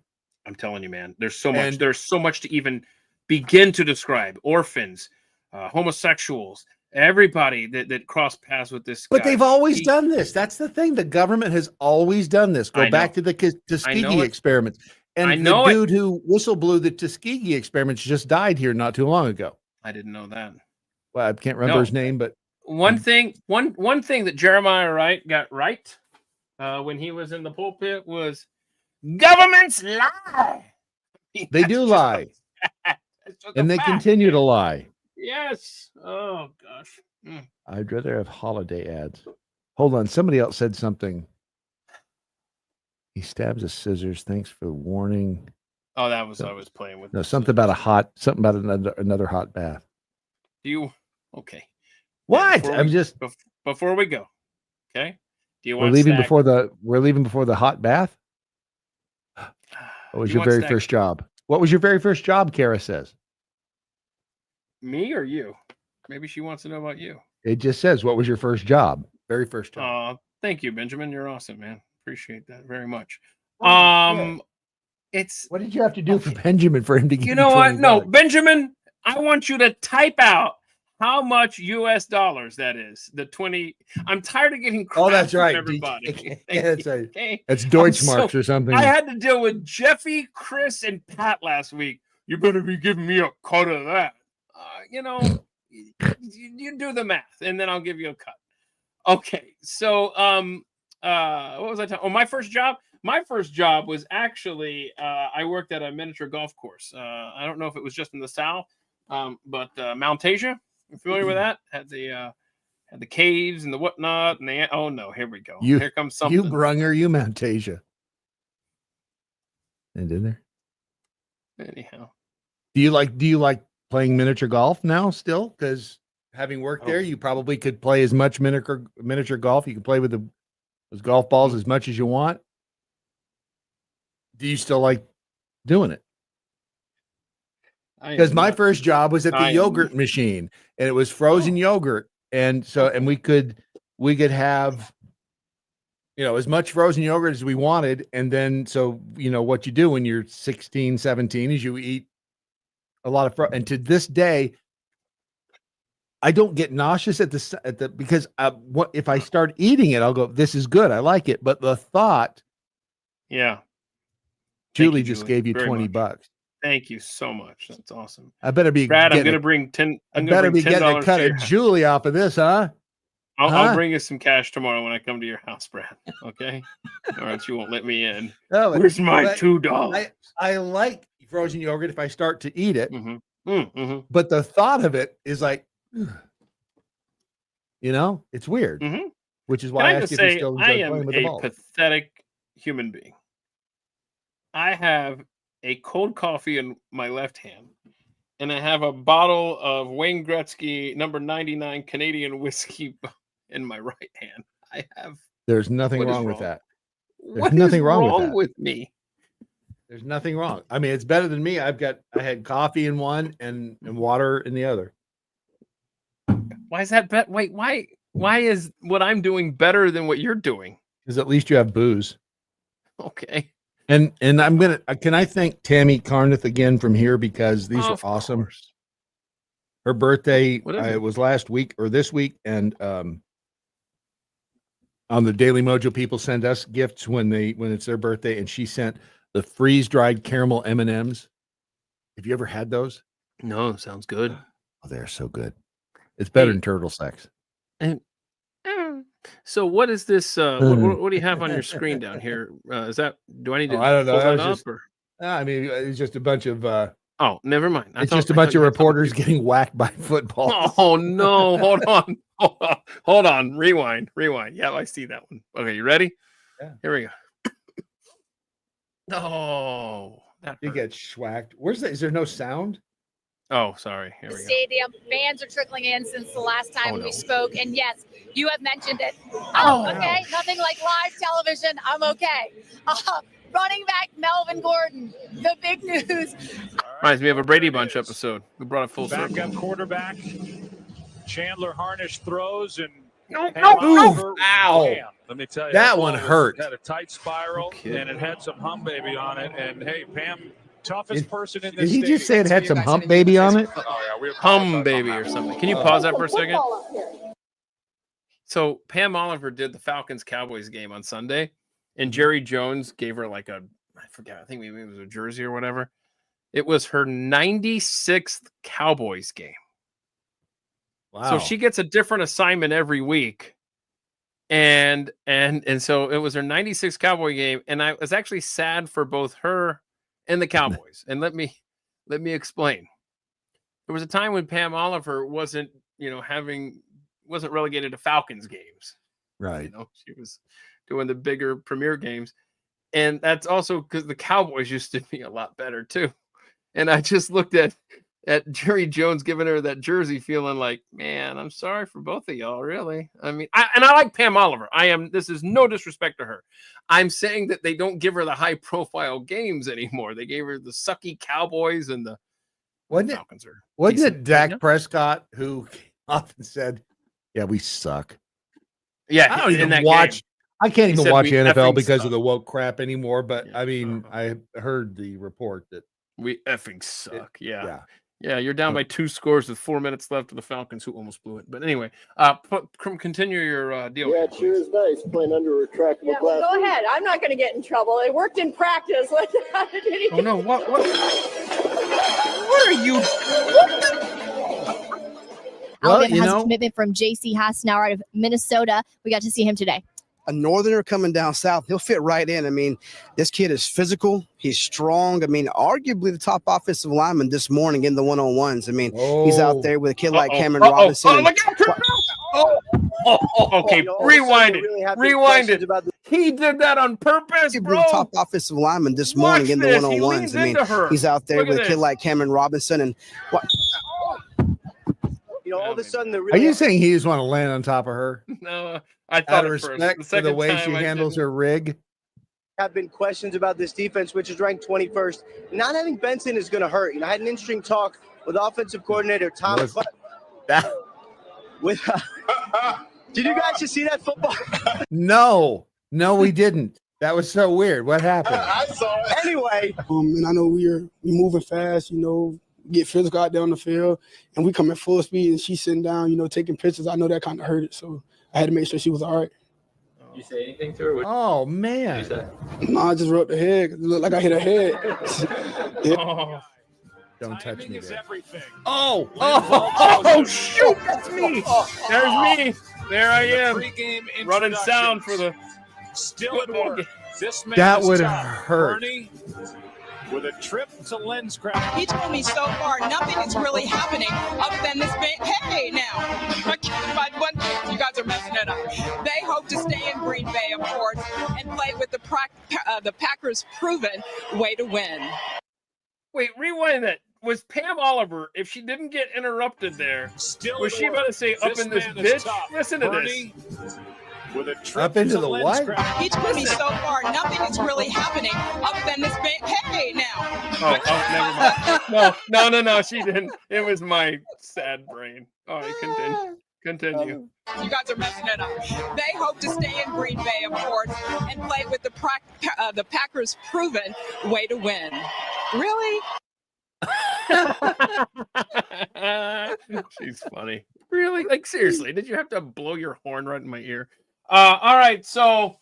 I'm telling you, man, there's so much to even begin to describe. Orphans, homosexuals, everybody that crossed paths with this guy. But they've always done this. That's the thing. The government has always done this. Go back to the Tuskegee experiments. And I know the dude who whistle blew the Tuskegee experiments just died here not too long ago. I didn't know that. Well, I can't remember his name, but one thing that Jeremiah Wright got right when he was in the pulpit was governments lie. They do lie. And they continue to lie. Yes. Oh, gosh. I'd rather have holiday ads. Hold on. Somebody else said something. He stabs a scissors. Thanks for the warning. Oh, that was I was playing with. No, something about another hot bath. Okay. What? Yeah, before we go. Okay. Do you want we're leaving before the hot bath? What was your very first job? What was your very first job, Kara says? Me or you? Maybe she wants to know about you. It just says, what was your first job? Very first job. Thank you, Benjamin. You're awesome, man. Appreciate that very much. It's what did you have to do for Benjamin for him to give you know what? $20? No, Benjamin, I want you to type out how much US dollars that is. The 20. I'm tired of getting crap that's right. from everybody. That's Deutschmarks or something. I had to deal with Jeffy, Chris, and Pat last week. You better be giving me a cut of that. You do the math, and then I'll give you a cut. Okay, so what was I talking? Oh, my first job. My first job was actually I worked at a miniature golf course. I don't know if it was just in the South, but Mount Asia. You familiar with that? Had the caves and the whatnot, and oh no, here we go. Here comes something. You Brunger, you Mount Asia. And in there. Anyhow, do you like playing miniature golf now still? Because having worked there, you probably could play as much miniature golf. You can play with those golf balls as much as you want. Do you still like doing it? Because my first job was at the yogurt machine, and it was frozen yogurt, and so we could have as much frozen yogurt as we wanted, and then so what you do when you're 16, 17 is you eat a lot of and to this day I don't get nauseous because what if I start eating it, I'll go, this is good, I like it, but the thought. Yeah. Julie just gave you $20. Thank you so much. That's awesome. I better be Brad. I'm going to bring 10. I better be getting a cut of Julie off of this, huh? I'll bring you some cash tomorrow when I come to your house, Brad. Okay. All right. You won't let me in. No, where's my $2? I like frozen yogurt if I start to eat it, but the thought of it is like, it's weird. Which is why I asked you if you still enjoy playing with the ball. I am a pathetic human being. I have a cold coffee in my left hand, and I have a bottle of Wayne Gretzky number 99 Canadian whiskey in my right hand. There's nothing wrong with that. There's nothing wrong with me. There's nothing wrong. I mean, it's better than me. I had coffee in one and water in the other. Why is that? Wait, why is what I'm doing better than what you're doing? Because at least you have booze. Okay. And can I thank Tammy Carneth again from here, because these are awesome. Course. Her birthday was last week or this week, and on the Daily Mojo, people send us gifts when it's their birthday, and she sent the freeze-dried caramel M&Ms. Have you ever had those? No, sounds good. Oh, they're so good. It's better than turtle sex. And so what is this? What do you have on your screen down here? Is that? Do I need to? I don't know. Pull that up, or? I mean, it's just a bunch of. Oh, never mind. It's just a bunch of reporters getting whacked by footballs. Oh no! Hold on. Rewind. Yeah, I see that one. Okay, you ready? Yeah. Here we go. Oh, you get schwacked. Where's that? Is there no sound? Oh, sorry. Here we go. Stadium. Fans are trickling in since the last time we spoke. And yes, you have mentioned it. Oh, okay. Ouch. Nothing like live television. I'm okay. Running back Melvin Gordon. The big news. Reminds me of a Brady Bunch episode. We brought it full circle. Backup quarterback. Chandler Harnish throws and no. Ow. Let me tell you. That one hurt. Had a tight spiral and it had some hum baby on it. And hey, Pam, toughest person in this. Did he just say it had some hump baby on it? Oh, yeah, hum baby or something. Can you pause that for a second? So Pam Oliver did the Falcons-Cowboys game on Sunday, and Jerry Jones gave her like a I forget. I think maybe it was a jersey or whatever. It was her 96th Cowboys game. Wow. So she gets a different assignment every week. And so it was her 96th Cowboy game. And I was actually sad for both her and the Cowboys. And let me explain. There was a time when Pam Oliver wasn't relegated to Falcons games. Right. She was doing the bigger premier games. And that's also because the Cowboys used to be a lot better too. And I just looked at Jerry Jones giving her that jersey, feeling like, man, I'm sorry for both of y'all, really. I mean, I like Pam Oliver. This is no disrespect to her. I'm saying that they don't give her the high profile games anymore. They gave her the sucky Cowboys and the Falcons. Wasn't it Dak Prescott who often said, yeah, we suck. Yeah. I don't even watch. I can't even watch NFL because of the woke crap anymore. But I mean, I heard the report that we effing suck. Yeah. You're down by 2 scores with 4 minutes left to the Falcons, who almost blew it. But anyway, continue your deal. Yeah, it sure is nice playing under retractable glass. Go ahead. I'm not going to get in trouble. It worked in practice. Oh no! What are you? Alabama has a commitment from J.C. Hassenauer out of Minnesota. We got to see him today. A northerner coming down south, he'll fit right in. I mean, this kid is physical. He's strong. I mean, arguably the top offensive lineman this morning in the one-on-ones. I mean, he's out there with a kid like Cameron Robinson. Okay, rewind it. He did that on purpose, bro. The top offensive lineman this morning in the one-on-ones. I mean, he's out there with a kid like Cameron Robinson. And what? All of a sudden, are you saying he just want to land on top of her? No, I thought out of respect for the way she handles her rig. Have been questions about this defense, which is ranked 21st. Not having Benson is going to hurt. I had an interesting talk with offensive coordinator Tom. Did you guys just see that football? No, we didn't. That was so weird. What happened? I saw it. Anyway. And I know we're moving fast, get physical out there on the field, and we come at full speed, and she's sitting down, taking pictures. I know that kind of hurt it, so I had to make sure she was all right. You say anything to her? Oh, man. No, I just rubbed her head. It looked like I hit her head. Yeah. Don't touch me there. Oh, shoot. That's me. There's me. There I am. Running sound for the still at work. This man that would hurt. Bernie, with a trip to lens craft. He told me so far nothing is really happening other than this big. Hey, now, you guys are messing it up. They hope to stay in Green Bay, of course, and play with the Packers' proven way to win. Wait, rewind that. Was Pam Oliver, if she didn't get interrupted there, was she about to say up in this bitch? Listen to this. With a trip up into the what? He told me so far nothing is really happening other than this big. Hey, now. Oh, never mind. No, she didn't. It was my sad brain. All right, continue. You guys are messing it up. They hope to stay in Green Bay, of course, and play with the Packers' proven way to win. Really? She's funny. Really? Like, seriously, did you have to blow your horn right in my ear? All right, so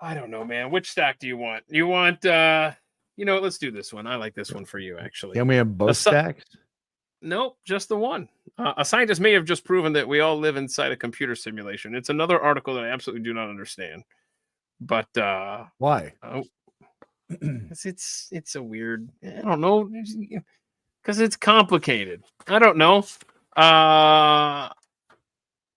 I don't know, man. Which stack do you want? You want let's do this one. I like this one for you, actually. Can we have both stacks? Nope, just the one. A scientist may have just proven that we all live inside a computer simulation. It's another article that I absolutely do not understand. But why? It's a weird, I don't know, because it's complicated. I don't know.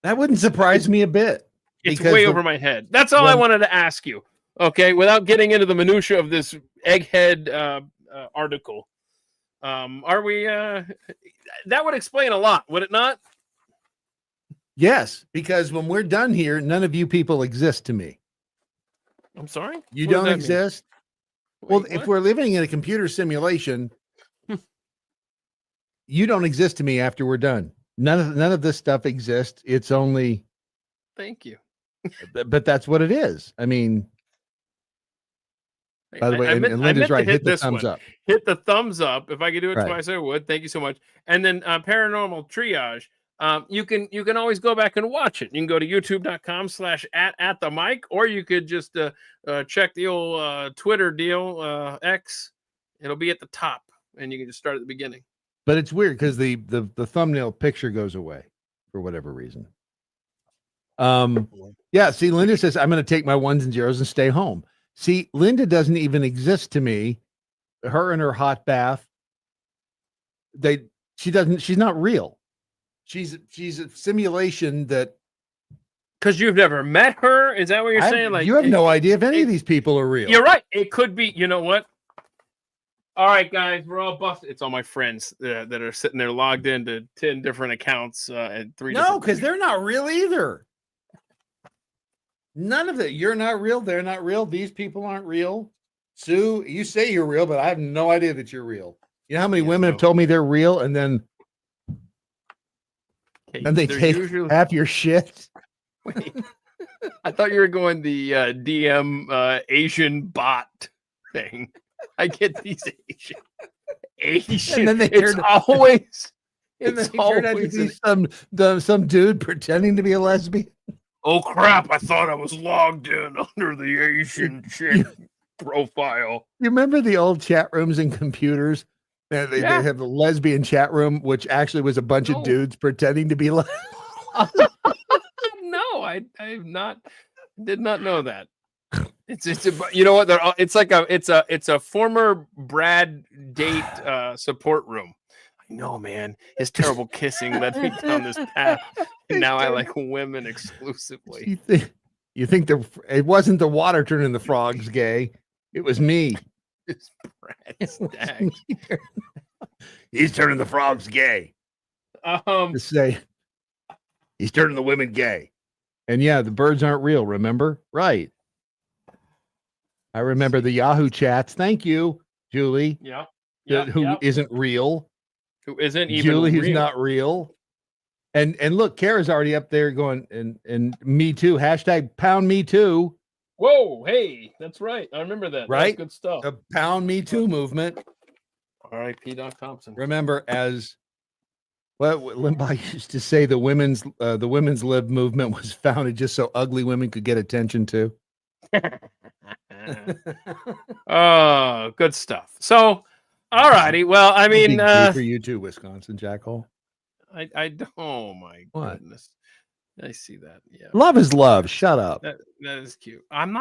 That wouldn't surprise me a bit. It's way over my head. That's all I wanted to ask you. Okay, without getting into the minutia of this egghead article, are we? That would explain a lot, would it not? Yes, because when we're done here, none of you people exist to me. I'm sorry? You don't exist? Well, if we're living in a computer simulation, you don't exist to me after we're done. None of this stuff exists. It's only. Thank you. But that's what it is. I mean, by the way, and Linda's right. Hit the thumbs up. Hit the thumbs up. If I could do it twice, I would. Thank you so much. And then paranormal triage. You can always go back and watch it. You can go to youtube.com/@the mic, or you could just check the old Twitter deal, X. It'll be at the top, and you can just start at the beginning. But it's weird because the thumbnail picture goes away for whatever reason. Yeah, see, Linda says, I'm going to take my ones and zeros and stay home. See, Linda doesn't even exist to me. Her and her hot bath, she's not real. She's a simulation that. Because you've never met her? Is that what you're saying? Like, you have no idea if any of these people are real. You're right. It could be. You know what? All right, guys, we're all busted. It's all my friends that are sitting there logged into 10 different accounts and 3 No, because they're not real either. None of it. You're not real. They're not real. These people aren't real. Sue, you say you're real, but I have no idea that you're real. You know how many women have told me they're real, and then they take half your shit? Wait, I thought you were going the DM Asian bot thing. I get these Asian. And then they it's always. And then turned out to be some dude pretending to be a lesbian. Oh crap! I thought I was logged in under the Asian chick profile. You remember the old chat rooms and computers? They have the lesbian chat room, which actually was a bunch of dudes pretending to be No, I did not know that. It's you know what? It's a former Brad date support room. I know, man. His terrible kissing led me down this path. And now I like women exclusively. You think it wasn't the water turning the frogs gay? It was me. It's Brad Staggs. He's turning the frogs gay. To say he's turning the women gay. And yeah, the birds aren't real, remember? Right. I remember the Yahoo chats. Thank you, Julie. Yeah. Who isn't real. Who isn't even Julie, real. who's not real. And look, Kara's already up there going, and me too. Hashtag pound me too. Whoa, hey, that's right. I remember that. Right? That's good stuff. The pound me too movement. R.I.P. Doc Thompson. Remember, as what Limbaugh used to say, the women's lib movement was founded just so ugly women could get attention too. Oh, good stuff. So, all righty. Well, I mean, for you too, Wisconsin jackhole. I don't. Oh my goodness. I see that. Yeah. Love is love. Shut up. That is cute. I'm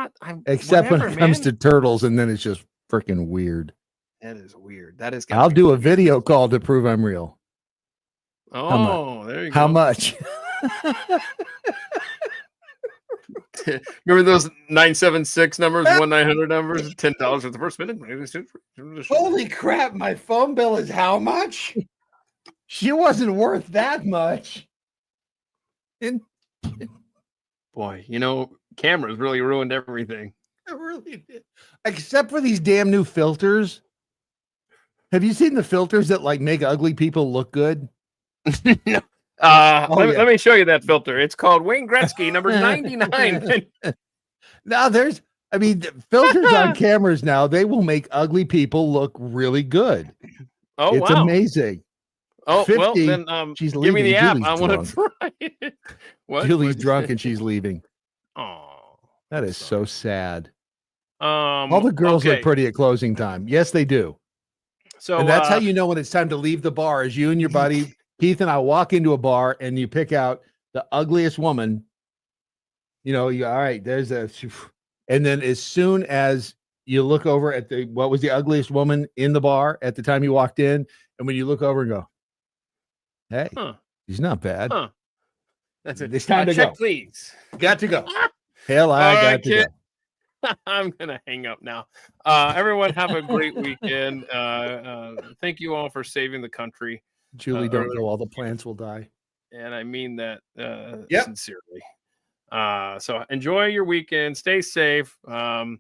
except whatever, when it comes man. to turtles, and then it's just freaking weird. That is weird. That is. I'll do a video call to prove I'm real. Oh, there you go. How much? Remember those 976 numbers, 1-900 numbers, $10 for the first minute. Holy crap! My phone bill is how much? She wasn't worth that much. Boy, you know, cameras really ruined everything. It really did. Except for these damn new filters. Have you seen the filters that like make ugly people look good? No. Let me show you that filter. It's called Wayne Gretzky, number 99. Now filters on cameras now, they will make ugly people look really good. Oh, it's amazing. Oh, 50, well, then she's give leaving. me the app. Julie's I want to try it. What? Julie's drunk and she's leaving. Oh, that is so sad. All the girls look pretty at closing time. Yes, they do. So and that's how you know when it's time to leave the bar, is you and your buddy Keith and I walk into a bar and you pick out the ugliest woman. You know, all right, there's and then as soon as you look over at what was the ugliest woman in the bar at the time you walked in, and when you look over and go, hey, she's not bad. Huh. That's it. It's time to check, go. Please. Got to go. Hell, I got to go. I'm gonna hang up now. Everyone have a great weekend. Thank you all for saving the country. Julie, don't go. All the plants will die. And I mean that sincerely. So enjoy your weekend. Stay safe. I've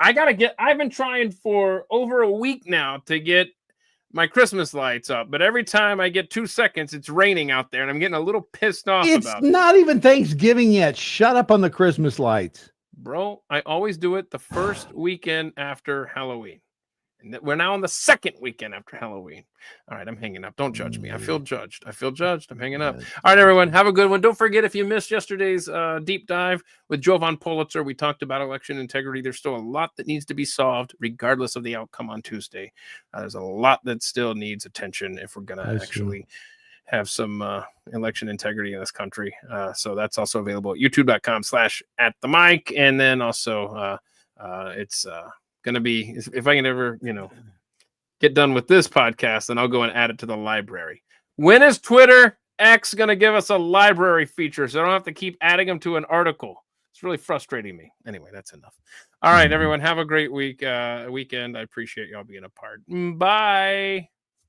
been trying for over a week now to get my Christmas lights up, but every time I get 2 seconds, it's raining out there, and I'm getting a little pissed off about it. It's not even Thanksgiving yet. Shut up on the Christmas lights. Bro, I always do it the first weekend after Halloween. And we're now on the second weekend after Halloween. All right, I'm hanging up. Don't judge me. I feel judged. I'm hanging up. All right, everyone, have a good one. Don't forget, if you missed yesterday's deep dive with Jovan Pulitzer, we talked about election integrity. There's still a lot that needs to be solved, regardless of the outcome on Tuesday. There's a lot that still needs attention if we're going to actually have some election integrity in this country. So that's also available at youtube.com/@the-mic. And then also it's going to be, if I can ever, get done with this podcast, then I'll go and add it to the library. When is Twitter X going to give us a library feature so I don't have to keep adding them to an article? It's really frustrating me. Anyway, that's enough. All right, everyone, have a great weekend. I appreciate y'all being a part. Bye.